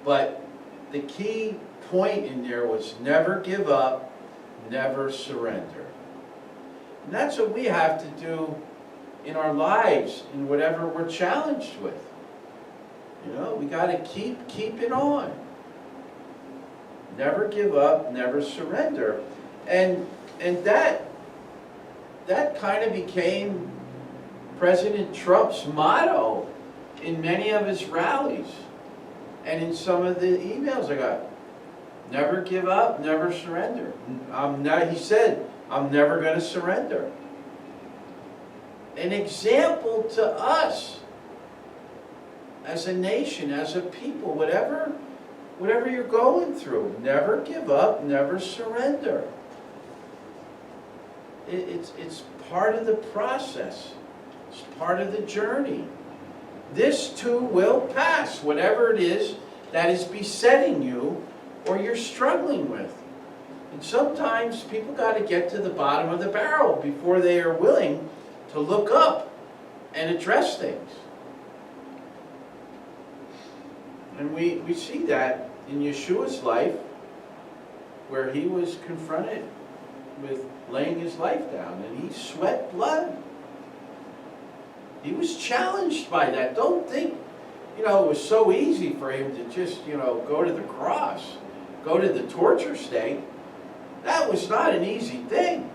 [SPEAKER 2] But the key point in there was never give up, never surrender. And that's what we have to do in our lives, in whatever we're challenged with. You know, we got to keep it on. Never give up, never surrender. And that kind of became President Trump's motto in many of his rallies and in some of the emails I got. Never give up, never surrender. He said, I'm never going to surrender. An example to us as a nation, as a people, whatever you're going through, never give up, never surrender. It's part of the process. It's part of the journey. This too will pass, whatever it is that is besetting you or you're struggling with. And sometimes people got to get to the bottom of the barrel before they are willing to look up and address things. And we see that in Yeshua's life, where he was confronted with laying his life down, and he sweat blood. He was challenged by that. Don't think, it was so easy for him to just, go to the cross, go to the torture stake. That was not an easy thing.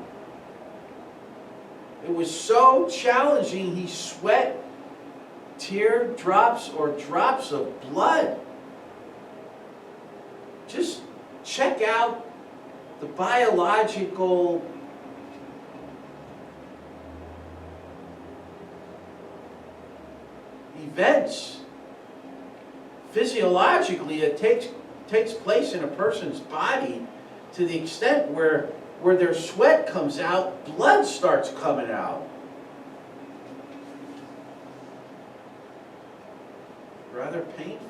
[SPEAKER 2] It was so challenging, he sweat teardrops or drops of blood. Just check out the biological events. Physiologically, it takes place in a person's body to the extent where their sweat comes out, blood starts coming out. Rather painful.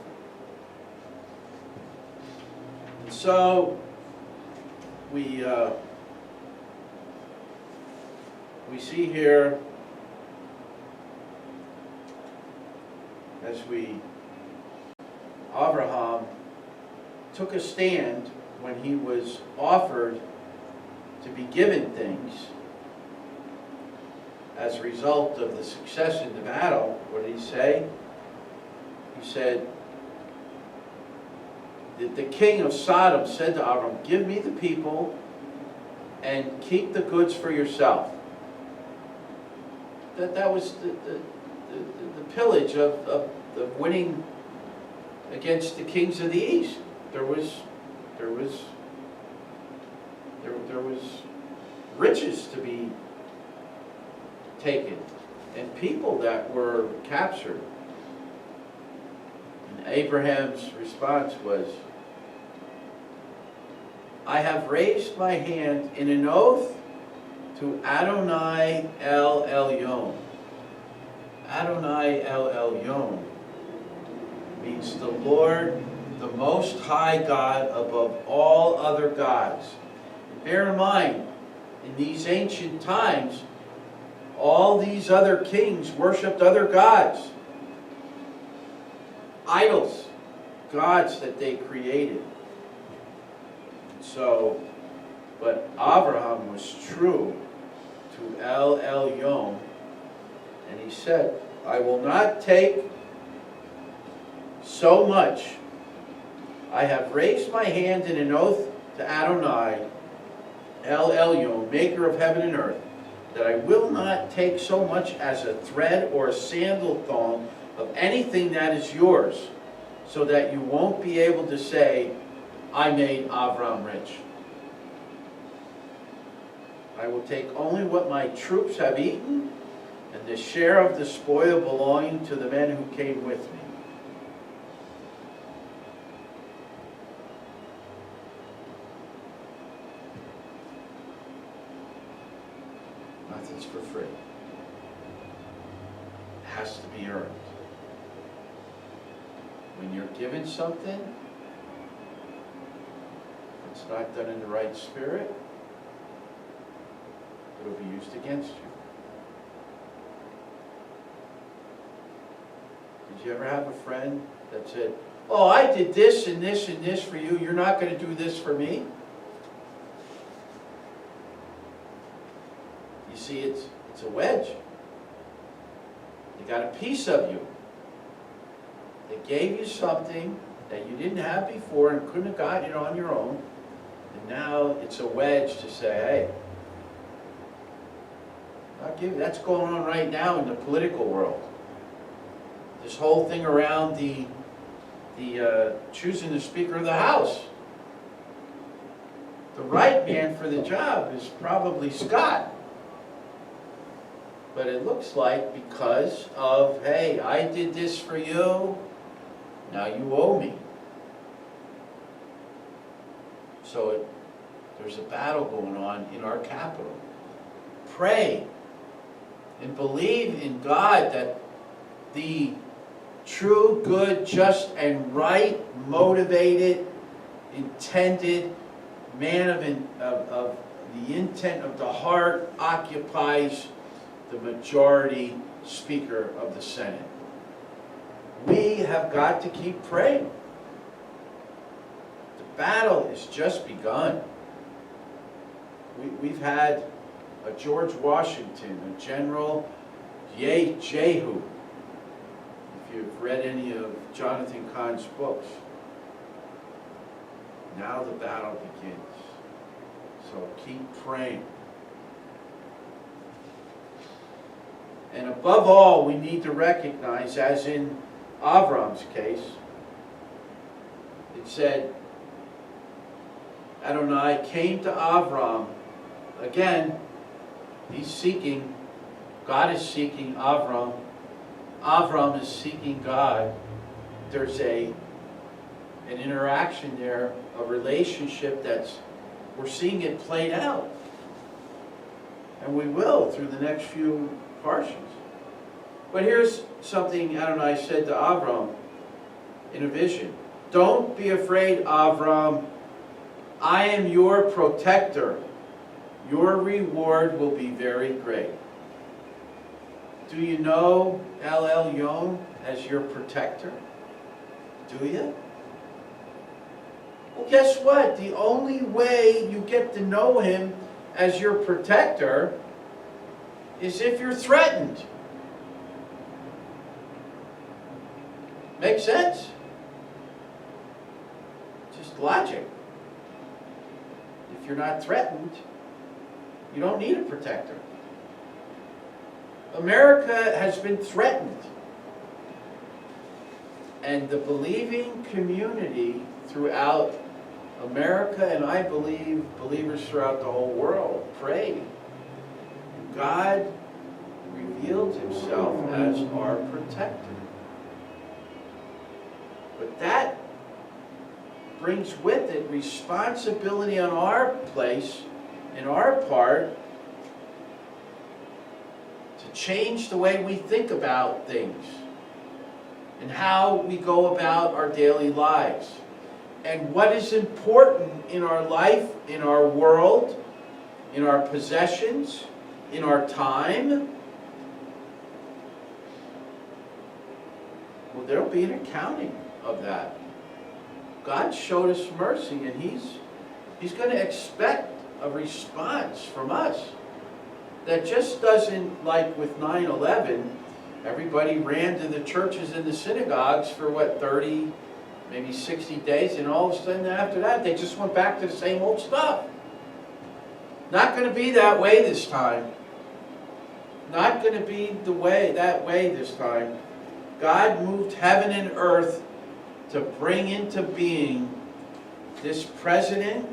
[SPEAKER 2] And so we see here, as Abraham took a stand when he was offered to be given things as a result of the success in the battle. What did he say? He said, the king of Sodom said to Avram, give me the people and keep the goods for yourself. That was the pillage of the winning against the kings of the east. There was there was riches to be taken and people that were captured. And Abraham's response was, I have raised my hand in an oath to Adonai el Elyon. Adonai el Elyon means the Lord, the Most High God above all other gods. Bear in mind, in these ancient times, all these other kings worshipped other gods. Idols, gods that they created. So, but Abraham was true to El Elyon, and he said, I will not take so much. I have raised my hand in an oath to Adonai, El Elyon, maker of heaven and earth, that I will not take so much as a thread or a sandal thong of anything that is yours, so that you won't be able to say, I made Avram rich. I will take only what my troops have eaten, and the share of the spoil belonging to the men who came with me. Nothing's for free. It has to be earned. When you're given something, if it's not done in the right spirit, it'll be used against you. Did you ever have a friend that said, oh, I did this and this and this for you, you're not going to do this for me? You see, it's a wedge. They got a piece of you. They gave you something that you didn't have before and couldn't have gotten it on your own. And now it's a wedge to say, hey, I'll give you. That's going on right now in the political world. This whole thing around the choosing the Speaker of the House. The right man for the job is probably Scott. But it looks like because of, hey, I did this for you, now you owe me. So there's a battle going on in our capital. Pray and believe in God that the true, good, just, and right, motivated, intended man of the intent of the heart occupies the majority Speaker of the Senate. We have got to keep praying. The battle has just begun. We've had a George Washington, a General Jehu. If you've read any of Jonathan Cahn's books, now the battle begins. So keep praying. And above all, we need to recognize, as in Avram's case, it said, Adonai came to Avram. Again, he's seeking, God is seeking Avram. Avram is seeking God. There's an interaction there, a relationship we're seeing it played out. And we will through the next few Parashahs. But here's something Adonai said to Avram in a vision. Don't be afraid, Avram. I am your protector. Your reward will be very great. Do you know El Elyon as your protector? Do you? Well, guess what? The only way you get to know him as your protector is if you're threatened. Make sense? Just logic. If you're not threatened, you don't need a protector. America has been threatened. And the believing community throughout America, and I believe believers throughout the whole world, prayed. God revealed himself as our protector. But that brings with it responsibility on our place, in our part, to change the way we think about things and how we go about our daily lives. And what is important in our life, in our world, in our possessions, in our time. Well, there'll be an accounting of that. God showed us mercy, and He's going to expect a response from us that just doesn't, like with 9/11, everybody ran to the churches and the synagogues for 30, maybe 60 days, and all of a sudden after that, they just went back to the same old stuff. Not going to be that way this time. Not going to be that way this time. God moved heaven and earth to bring into being this president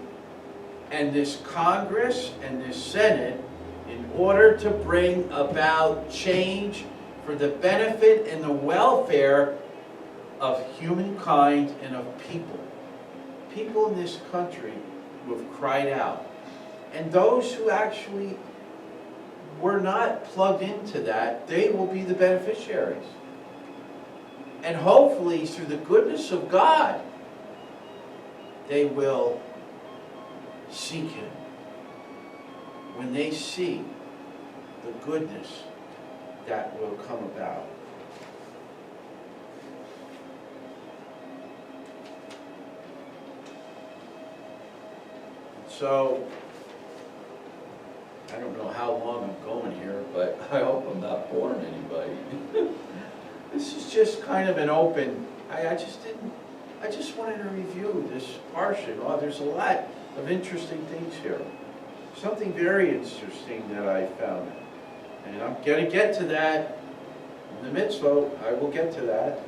[SPEAKER 2] and this Congress and this Senate in order to bring about change for the benefit and the welfare of humankind and of people. People in this country who have cried out. And those who actually were not plugged into that, they will be the beneficiaries. And hopefully, through the goodness of God, they will seek Him when they see the goodness that will come about. So, I don't know how long I'm going here, but I hope I'm not boring anybody. This is just kind of an open, I just wanted to review this Parashah. Oh, there's a lot of interesting things here. Something very interesting that I found. And I'm going to get to that in the mitzvah. I will get to that.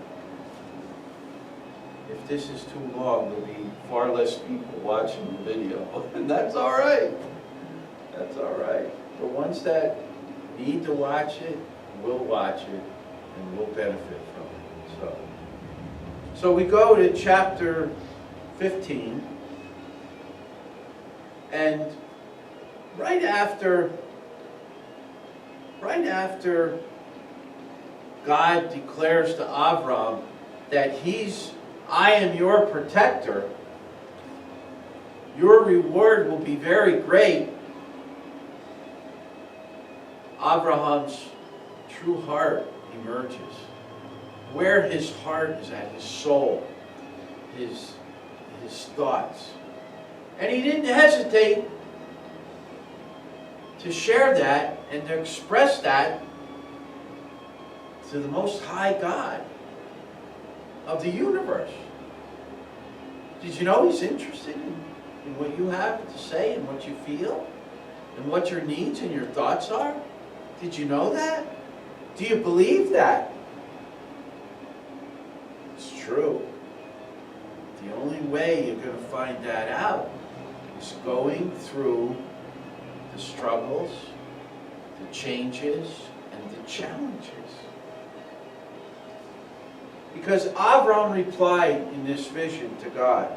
[SPEAKER 2] If this is too long, there'll be far less people watching the video. And that's all right. That's all right. The ones that need to watch it will watch it and will benefit from it. So we go to chapter 15, and right after God declares to Avram that I am your protector, your reward will be very great, Abraham's true heart emerges. Where his heart is at, his soul, his thoughts. And he didn't hesitate to share that and to express that to the Most High God of the universe. Did you know He's interested in what you have to say and what you feel and what your needs and your thoughts are? Did you know that? Do you believe that? It's true. The only way you're going to find that out is going through the struggles, the changes, and the challenges. Because Avram replied in this vision to God.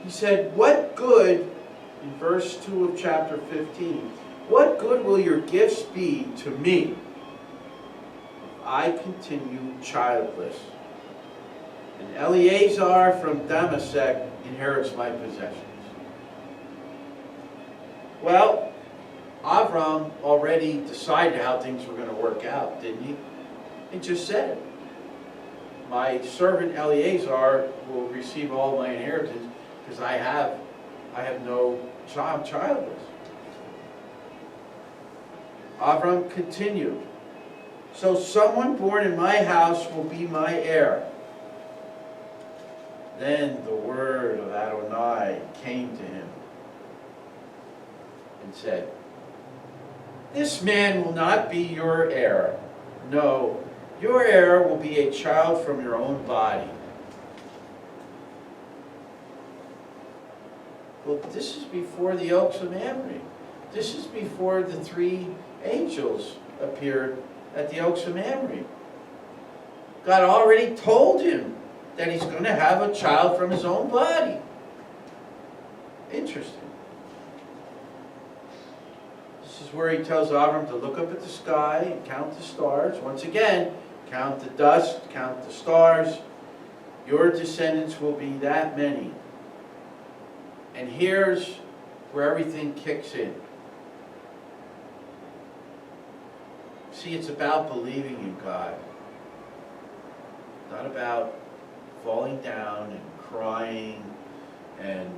[SPEAKER 2] He said, what good, in verse 2 of chapter 15, what good will your gifts be to me if I continue childless? And Eleazar from Damascus inherits my possessions. Well, Avram already decided how things were going to work out, didn't he? He just said it. My servant Eleazar will receive all my inheritance because I have no child, childless. Avram continued, so someone born in my house will be my heir. Then the word of Adonai came to him and said, this man will not be your heir. No, your heir will be a child from your own body. Well, this is before the oaks of Mamre. This is before the 3 angels appeared at the oaks of Mamre. God already told him that he's going to have a child from his own body. Interesting. This is where he tells Avram to look up at the sky and count the stars. Once again, count the dust, count the stars. Your descendants will be that many. And here's where everything kicks in. See, it's about believing in God. Not about falling down and crying, and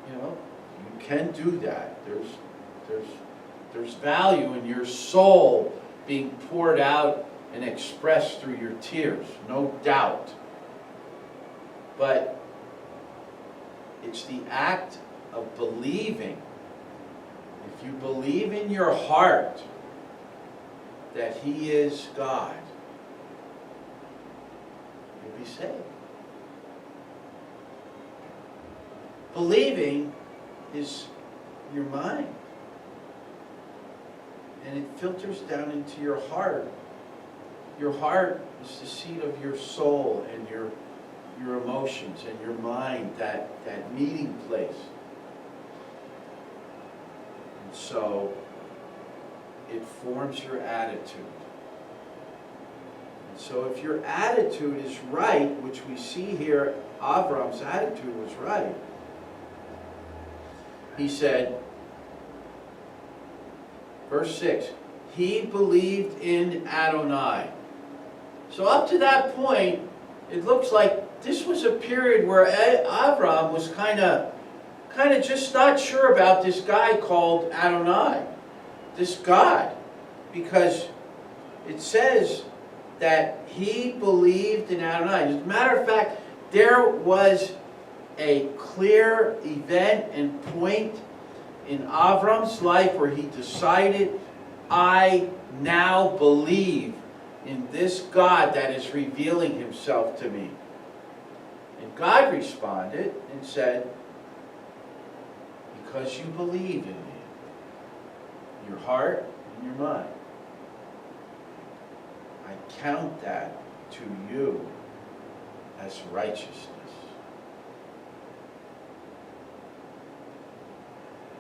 [SPEAKER 2] you can do that. There's value in your soul being poured out and expressed through your tears, no doubt. But it's the act of believing. If you believe in your heart that He is God, you'll be saved. Believing is your mind. And it filters down into your heart. Your heart is the seat of your soul and your emotions and your mind, that meeting place. And so it forms your attitude. And so if your attitude is right, which we see here, Avram's attitude was right. He said, verse 6, he believed in Adonai. So up to that point, it looks like this was a period where Avram was kind of just not sure about this guy called Adonai, this God, because it says that he believed in Adonai. As a matter of fact, there was a clear event and point in Avram's life where he decided, I now believe in this God that is revealing Himself to me. And God responded and said, because you believe in me, your heart and your mind, I count that to you as righteousness.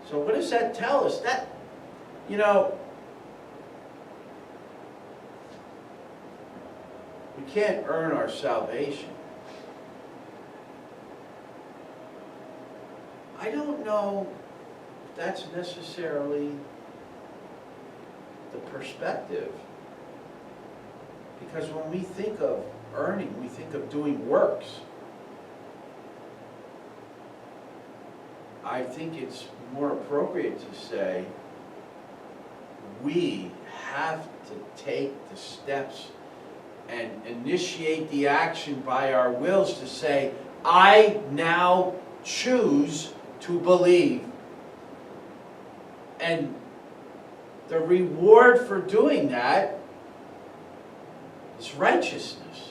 [SPEAKER 2] So what does that tell us? That, we can't earn our salvation. I don't know if that's necessarily the perspective. Because when we think of earning, we think of doing works. I think it's more appropriate to say we have to take the steps and initiate the action by our wills to say, I now choose to believe. And the reward for doing that is righteousness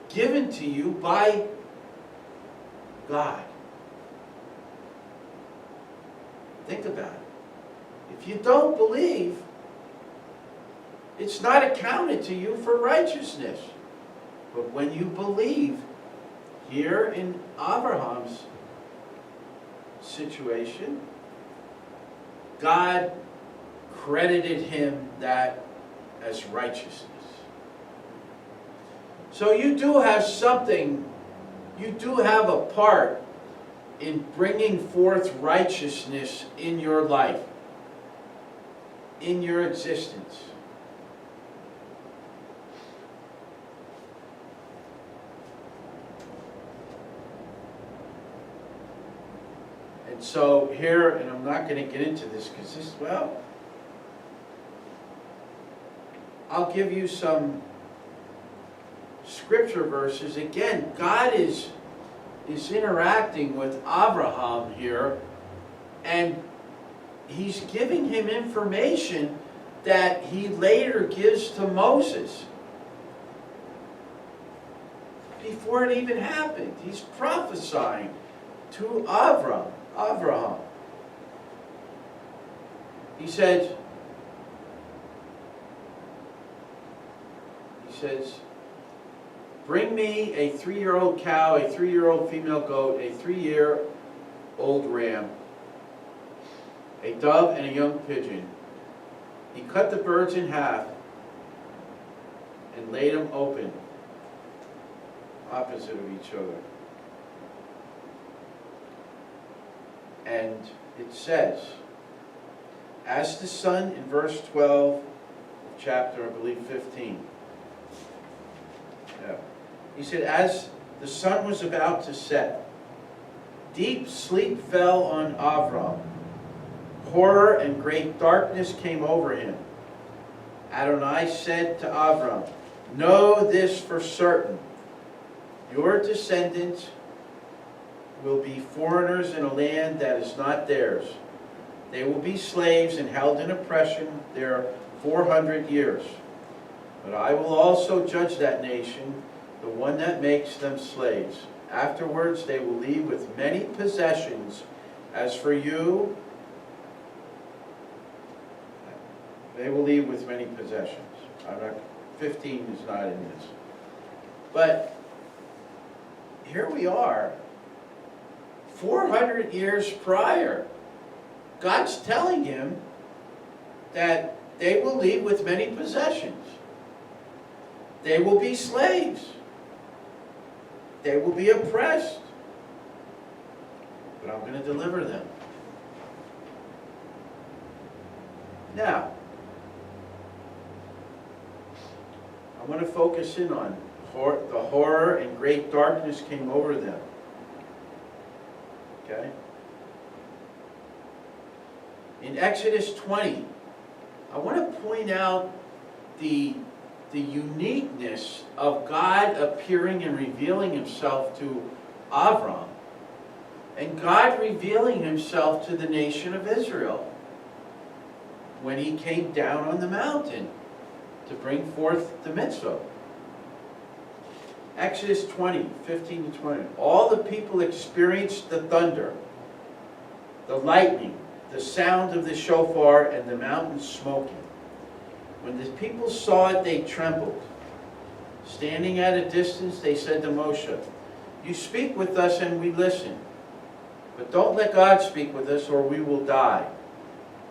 [SPEAKER 2] given to you by God. Think about it. If you don't believe, it's not accounted to you for righteousness. But when you believe, here in Abraham's situation, God credited him that as righteousness. So you do have something, you do have a part in bringing forth righteousness in your life, in your existence. And so here, and I'm not going to get into this because this, I'll give you some scripture verses. Again, God is interacting with Abraham here, and He's giving him information that He later gives to Moses. Before it even happened, He's prophesying to Avraham. He says, bring me a 3-year-old cow, a 3-year-old female goat, a 3-year-old ram, a dove, and a young pigeon. He cut the birds in half and laid them open, opposite of each other. And it says, as the sun, in verse 12 of chapter, I believe, 15. Yeah. He said, as the sun was about to set, deep sleep fell on Avram. Horror and great darkness came over him. Adonai said to Avram, know this for certain. Your descendants will be foreigners in a land that is not theirs. They will be slaves and held in oppression there 400 years. But I will also judge that nation, the one that makes them slaves. Afterwards they will leave with many possessions. As for you, they will leave with many possessions. 15 is not in this. But here we are, 400 years prior. God's telling him that they will leave with many possessions. They will be slaves. They will be oppressed. But I'm going to deliver them. Now, I want to focus in on the horror and great darkness came over them. Okay? In Exodus 20, I want to point out the uniqueness of God appearing and revealing himself to Avram, and God revealing himself to the nation of Israel when he came down on the mountain to bring forth the mitzvah. Exodus 20, 15 to 20. All the people experienced the thunder, the lightning, the sound of the shofar, and the mountain smoking. When the people saw it, they trembled. Standing at a distance, they said to Moshe, you speak with us and we listen, but don't let God speak with us or we will die.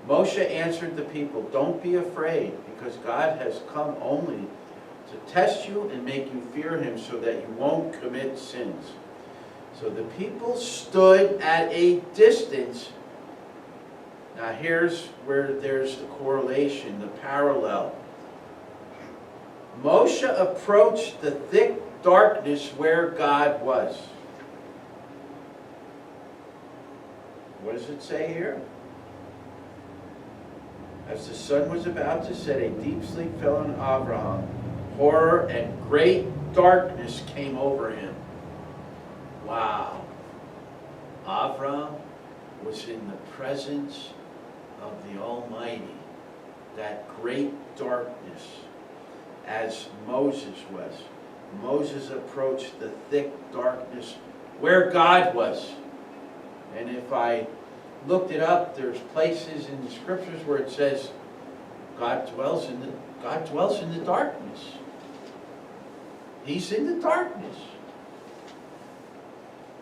[SPEAKER 2] Moshe answered the people, don't be afraid, because God has come only to test you and make you fear him so that you won't commit sins. So the people stood at a distance. Now here's where there's the correlation, the parallel. Moshe approached the thick darkness where God was. What does it say here? As the sun was about to set, a deep sleep fell on Abraham. Horror and great darkness came over him. Wow. Avram was in the presence of the Almighty. That great darkness, as Moses was. Moses approached the thick darkness where God was. And if I looked it up, there's places in the scriptures where it says God dwells in the darkness. He's in the darkness.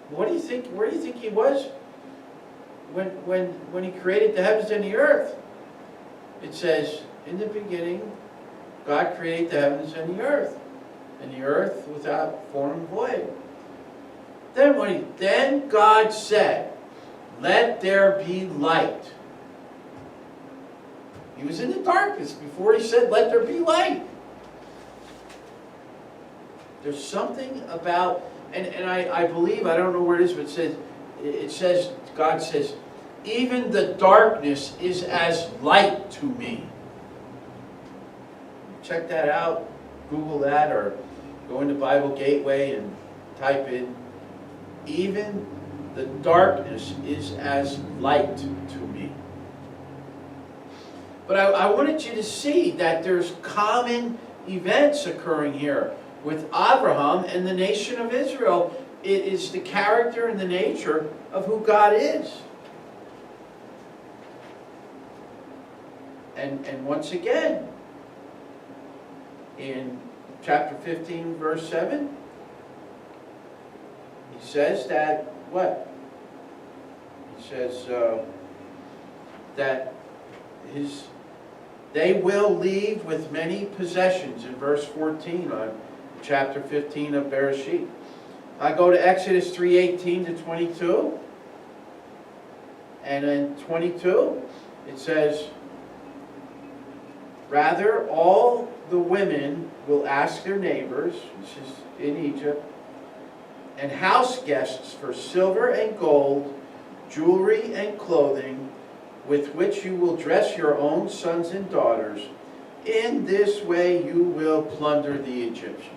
[SPEAKER 2] What do you think? Where do you think he was when he created the heavens and the earth? It says, in the beginning, God created the heavens and the earth without form and void. Then God said, let there be light. He was in the darkness before he said, let there be light. There's something about, and I believe, I don't know where it is, but it says, God says, even the darkness is as light to me. Check that out, Google that, or go into Bible Gateway and type in, even the darkness is as light to me. But I wanted you to see that there's common events occurring here with Abraham and the nation of Israel. it is the character and the nature of who God is. And once again, in chapter 15, verse 7, he says that, what? He says that they will leave with many possessions in verse 14 on chapter 15 of B'reSheet. I go to Exodus 3:18 to 22, and in 22 it says, rather all the women will ask their neighbors, this is in Egypt, and house guests for silver and gold, jewelry and clothing, with which you will dress your own sons and daughters. In this way you will plunder the Egyptians.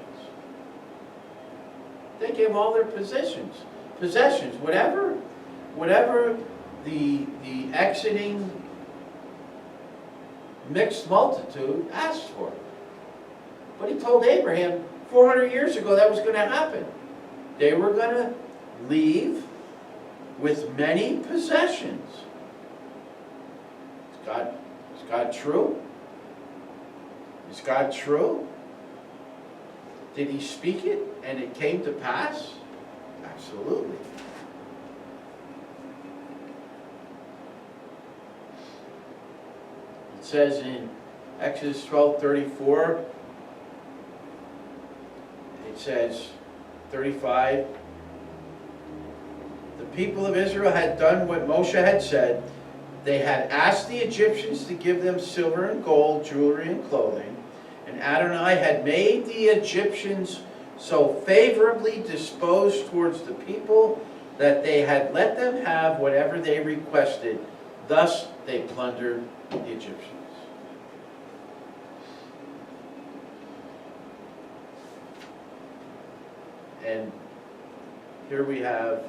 [SPEAKER 2] They gave all their possessions, whatever the exiting mixed multitude asked for. But he told Abraham 400 years ago that was going to happen. They were going to leave with many possessions. Is God true? Is God true? Did he speak it and it came to pass? Absolutely. It says in Exodus 12:34, it says, 35, the people of Israel had done what Moshe had said. They had asked the Egyptians to give them silver and gold, jewelry and clothing, and Adonai had made the Egyptians so favorably disposed towards the people that they had let them have whatever they requested. Thus they plundered the Egyptians. And here we have,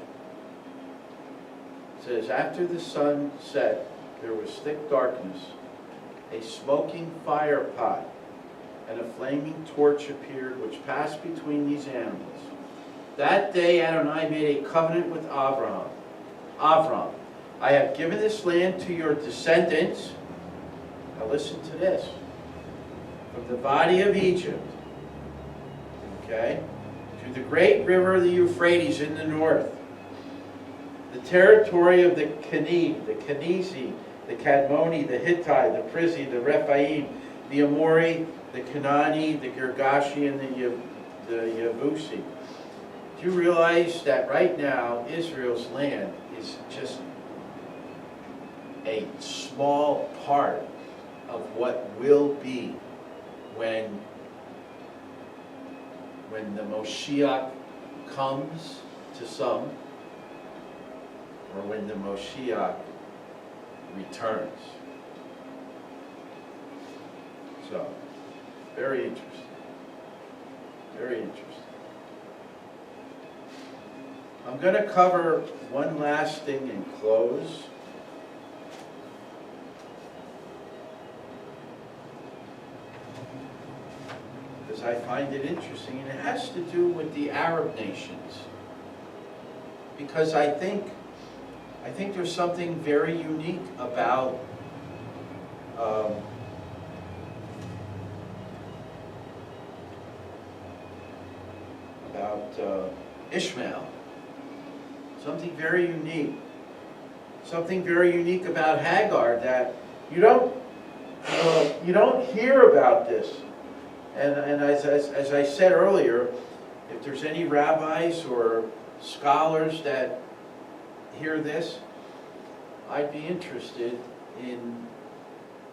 [SPEAKER 2] it says, after the sun set, there was thick darkness, a smoking fire pot, and a flaming torch appeared, which passed between these animals. That day Adonai made a covenant with Avram. Avram, I have given this land to your descendants. Now listen to this. From the body of Egypt, okay, to the great river, the Euphrates in the north, the territory of the Kened, the Kenizi, the Kadmoni, the Hittite, the Prizzi, the Rephaim, the Amori, the Canaani, the Girgashi, and the Yebusi. Do you realize that right now Israel's land is just a small part of what will be when the Moshiach comes to some, or when the Moshiach returns. So, very interesting. Very interesting. I'm going to cover one last thing and close. Because I find it interesting, and it has to do with the Arab nations. Because I think there's something very unique about Ishmael. Something very unique. Something very unique about Hagar that you don't hear about this. And as I said earlier, if there's any rabbis or scholars that hear this, I'd be interested in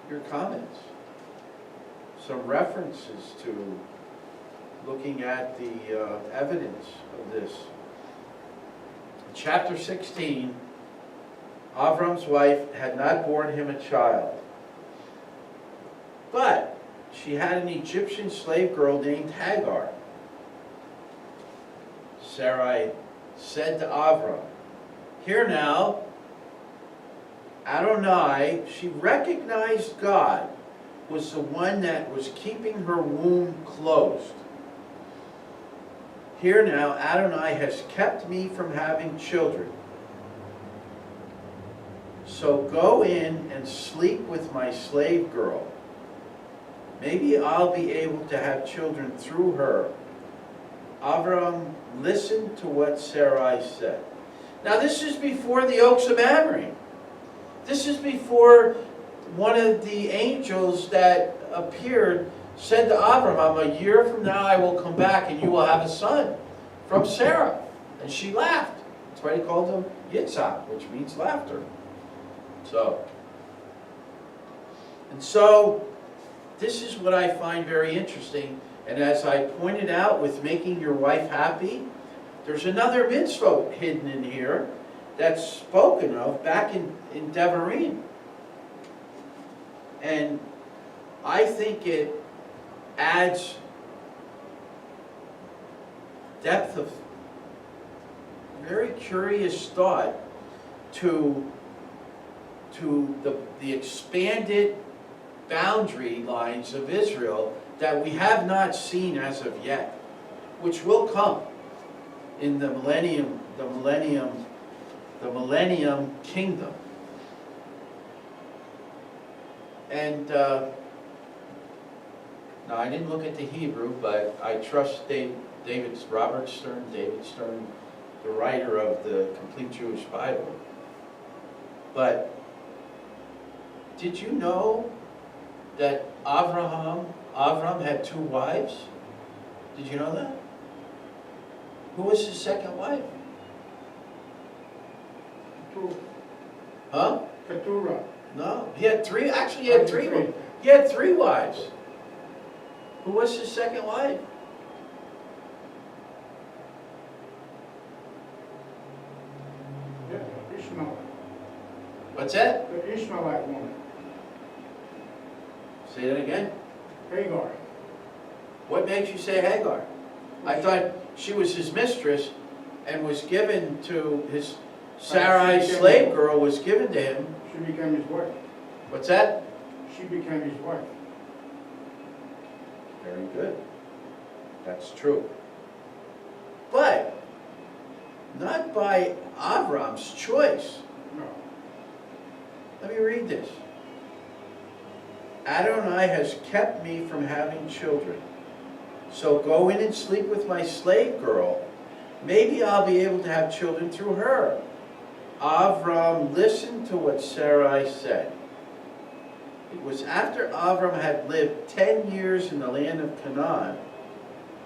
[SPEAKER 2] your comments. Some references to looking at the evidence of this. In chapter 16, Avram's wife had not borne him a child, but she had an Egyptian slave girl named Hagar. Sarai said to Avram, "Here now, Adonai," she recognized God was the one that was keeping her womb closed. Here now, Adonai has kept me from having children. So go in and sleep with my slave girl. Maybe I'll be able to have children through her. Avram listened to what Sarai said. Now this is before the oaks of Mamre. This is before one of the angels that appeared said to Avram, a year from now I will come back and you will have a son from Sarah. And she laughed. That's why he called him Yitzhak, which means laughter. So this is what I find very interesting. And as I pointed out with making your wife happy, there's another mitzvah hidden in here that's spoken of back in Devarim. And I think it adds depth of very curious thought to the expanded boundary lines of Israel that we have not seen as of yet, which will come in the millennium kingdom. And now I didn't look at the Hebrew, but I trust Robert Stern, David Stern, the writer of the Complete Jewish Bible. But did you know that Avram had 2 wives? Did you know that? Who was his second wife?
[SPEAKER 3] Keturah.
[SPEAKER 2] Huh?
[SPEAKER 3] Keturah.
[SPEAKER 2] No, he had 3. Actually, he had 3. He had 3 wives. Who was his second wife?
[SPEAKER 3] Yeah, Ishmael.
[SPEAKER 2] What's that?
[SPEAKER 3] The Ishmaelite woman.
[SPEAKER 2] Say that again.
[SPEAKER 3] Hagar.
[SPEAKER 2] What makes you say Hagar? I thought she was his mistress and was given to his Sarai slave girl was given to him.
[SPEAKER 3] She became his wife.
[SPEAKER 2] What's that?
[SPEAKER 3] She became his wife.
[SPEAKER 2] Very good. That's true. But not by Avram's choice.
[SPEAKER 3] No.
[SPEAKER 2] Let me read this. Adonai has kept me from having children. So go in and sleep with my slave girl. Maybe I'll be able to have children through her. Avram listened to what Sarai said. It was after Avram had lived 10 years in the land of Canaan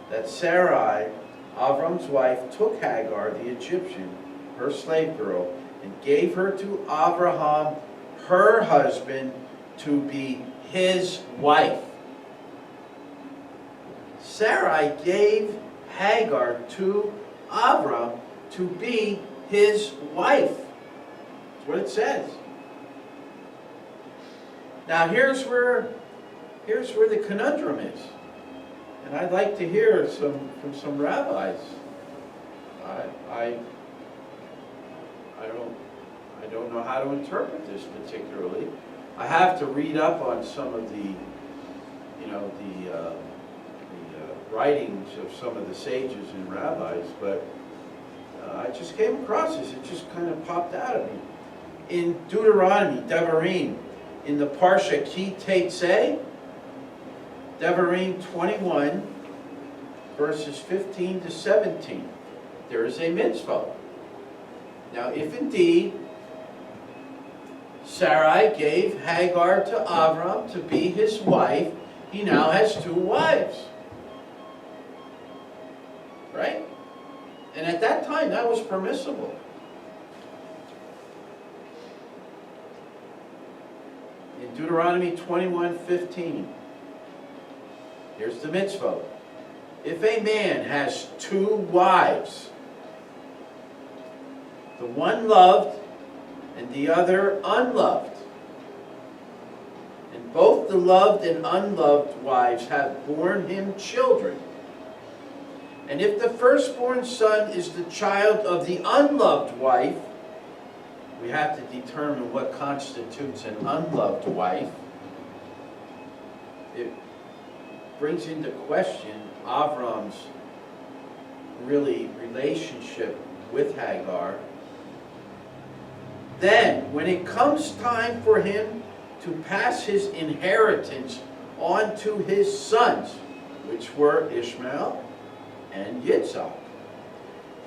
[SPEAKER 2] that Sarai, Avram's wife, took Hagar, the Egyptian, her slave girl, and gave her to Abraham, her husband, to be his wife. Sarai gave Hagar to Avram to be his wife. That's what it says. Now here's where the conundrum is. And I'd like to hear from some rabbis. I don't know how to interpret this particularly. I have to read up on some of the writings of some of the sages and rabbis, but I just came across this. It just kind of popped out at me. In Deuteronomy, Devarim, in the Parashah Ki Teitzeh, Devarim 21, verses 15 to 17, there is a mitzvah. Now, if indeed Sarai gave Hagar to Avram to be his wife, he now has 2 wives. Right? And at that time, that was permissible. In Deuteronomy 21:15, here's the mitzvah. If a man has 2 wives, the one loved and the other unloved, and both the loved and unloved wives have borne him children, and if the firstborn son is the child of the unloved wife, we have to determine what constitutes an unloved wife. It brings into question Avram's really relationship with Hagar. Then, when it comes time for him to pass his inheritance on to his sons, which were Ishmael and Yitzhak,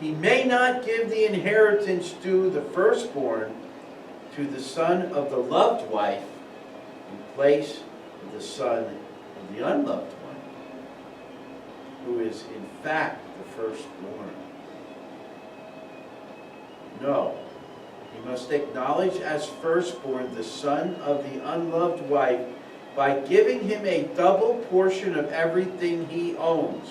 [SPEAKER 2] he may not give the inheritance due the firstborn to the son of the loved wife in place of the son of the unloved one, who is in fact the firstborn. No, he must acknowledge as firstborn the son of the unloved wife by giving him a double portion of everything he owns.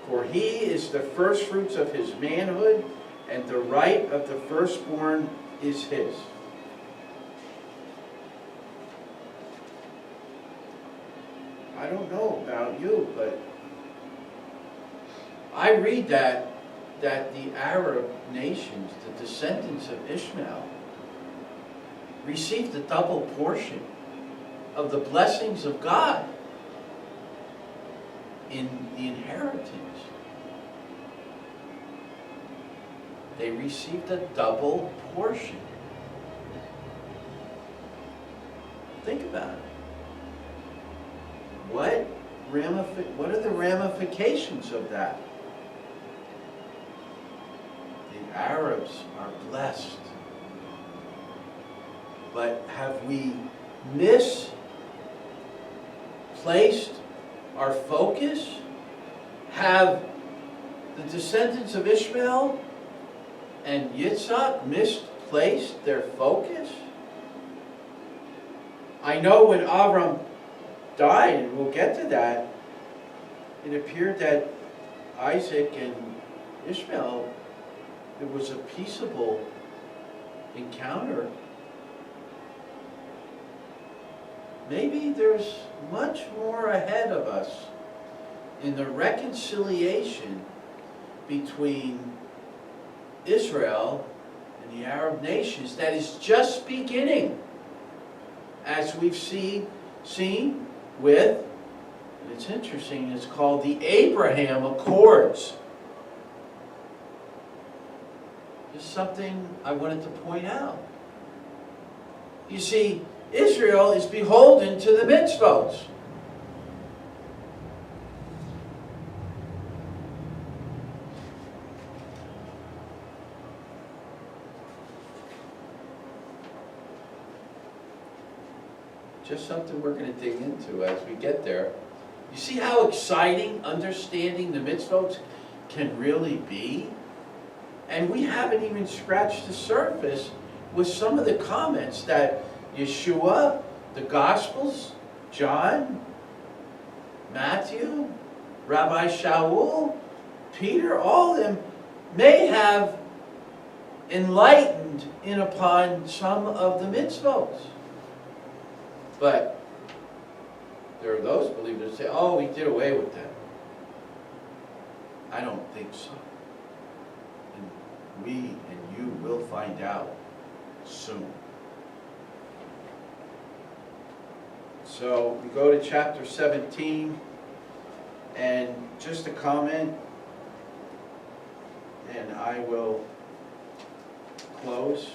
[SPEAKER 2] For he is the firstfruits of his manhood, and the right of the firstborn is his. I don't know about you, but I read that the Arab nations, the descendants of Ishmael, received a double portion of the blessings of God in the inheritance. They received a double portion. Think about it. What are the ramifications of that? The Arabs are blessed. But have we misplaced our focus? Have the descendants of Ishmael and Yitzhak misplaced their focus? I know when Avram died, and we'll get to that, it appeared that Isaac and Ishmael, it was a peaceable encounter. Maybe there's much more ahead of us in the reconciliation between Israel and the Arab nations that is just beginning, as we've seen with, and it's interesting, it's called the Abraham Accords. This is something I wanted to point out. You see, Israel is beholden to the mitzvot. Just something we're going to dig into as we get there. You see how exciting understanding the mitzvot can really be? And we haven't even scratched the surface with some of the comments that Yeshua, the Gospels, John, Matthew, Rabbi Shaul, Peter, all of them may have enlightened in upon some of the mitzvot. But there are those believers that say, oh, we did away with that. I don't think so. And we and you will find out soon. So we go to chapter 17, and just a comment, and I will close.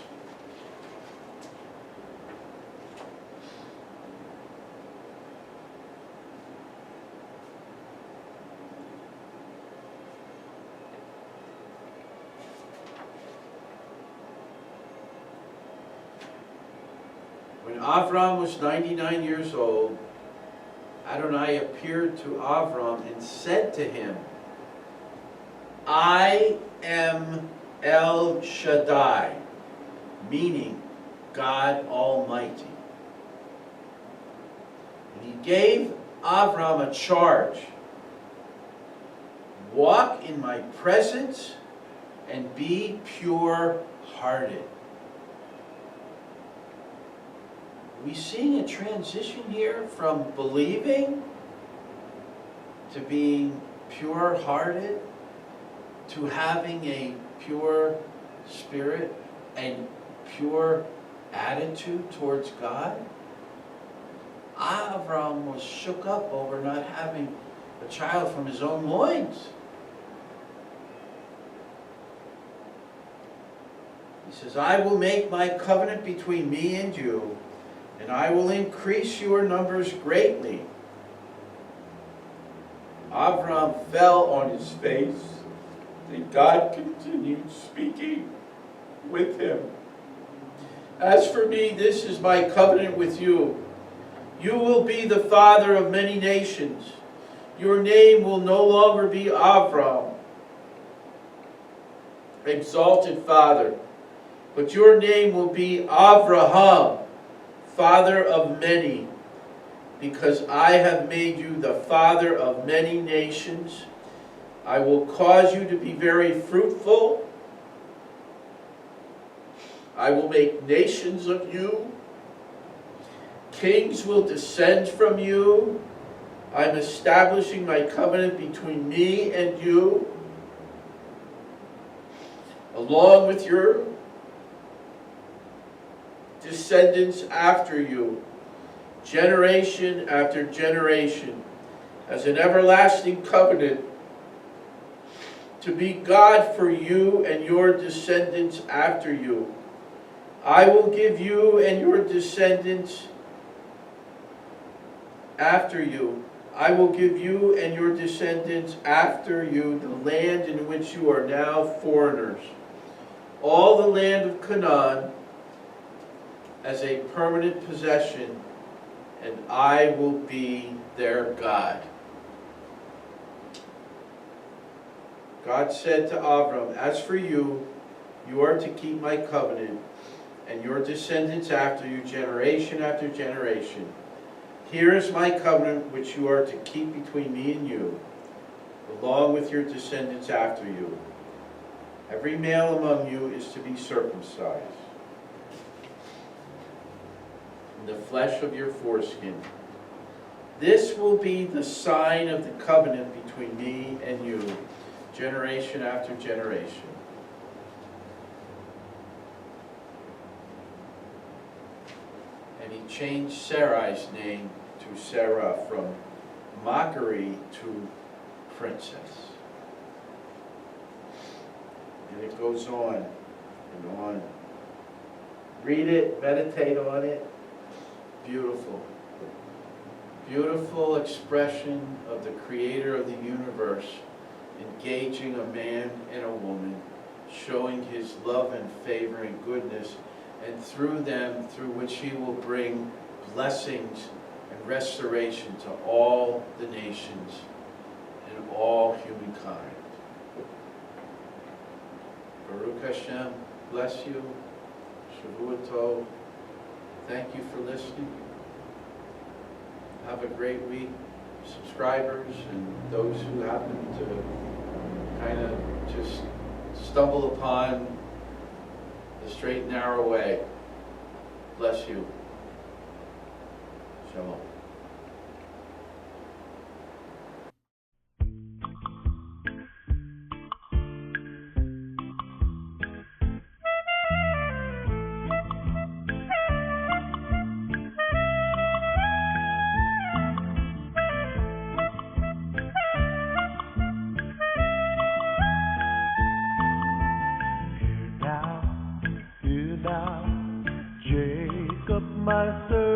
[SPEAKER 2] When Avram was 99 years old, Adonai appeared to Avram and said to him, I am El Shaddai, meaning God Almighty. And he gave Avram a charge. Walk in my presence and be pure-hearted. We seeing a transition here from believing to being pure-hearted to having a pure spirit and pure attitude towards God? Avram was shook up over not having a child from his own loins. He says, I will make my covenant between me and you, and I will increase your numbers greatly. Avram fell on his face, and God continued speaking with him. As for me, this is my covenant with you. You will be the father of many nations. Your name will no longer be Avram, exalted father, but your name will be Avraham, father of many, because I have made you the father of many nations. I will cause you to be very fruitful. I will make nations of you. Kings will descend from you. I'm establishing my covenant between me and you, along with your descendants after you, generation after generation, as an everlasting covenant, to be God for you and your descendants after you. I will give you and your descendants after you. I will give you and your descendants after you the land in which you are now foreigners, all the land of Canaan, as a permanent possession, and I will be their God. God said to Avram, as for you, you are to keep my covenant, and your descendants after you, generation after generation. Here is my covenant which you are to keep between me and you, along with your descendants after you. Every male among you is to be circumcised in the flesh of your foreskin. This will be the sign of the covenant between me and you, generation after generation. And he changed Sarai's name to Sarah, from mockery to princess. And it goes on and on. Read it, meditate on it. Beautiful. Beautiful expression of the Creator of the universe engaging a man and a woman, showing his love and favor and goodness, and through them, through which he will bring blessings and restoration to all the nations and all humankind. Baruch Hashem, bless you. Shavua Tov. Thank you for listening. Have a great week, subscribers and those who happen to kind of just stumble upon the straight and narrow way. Bless you. Shalom.
[SPEAKER 1] Hear now, Jacob, my servant.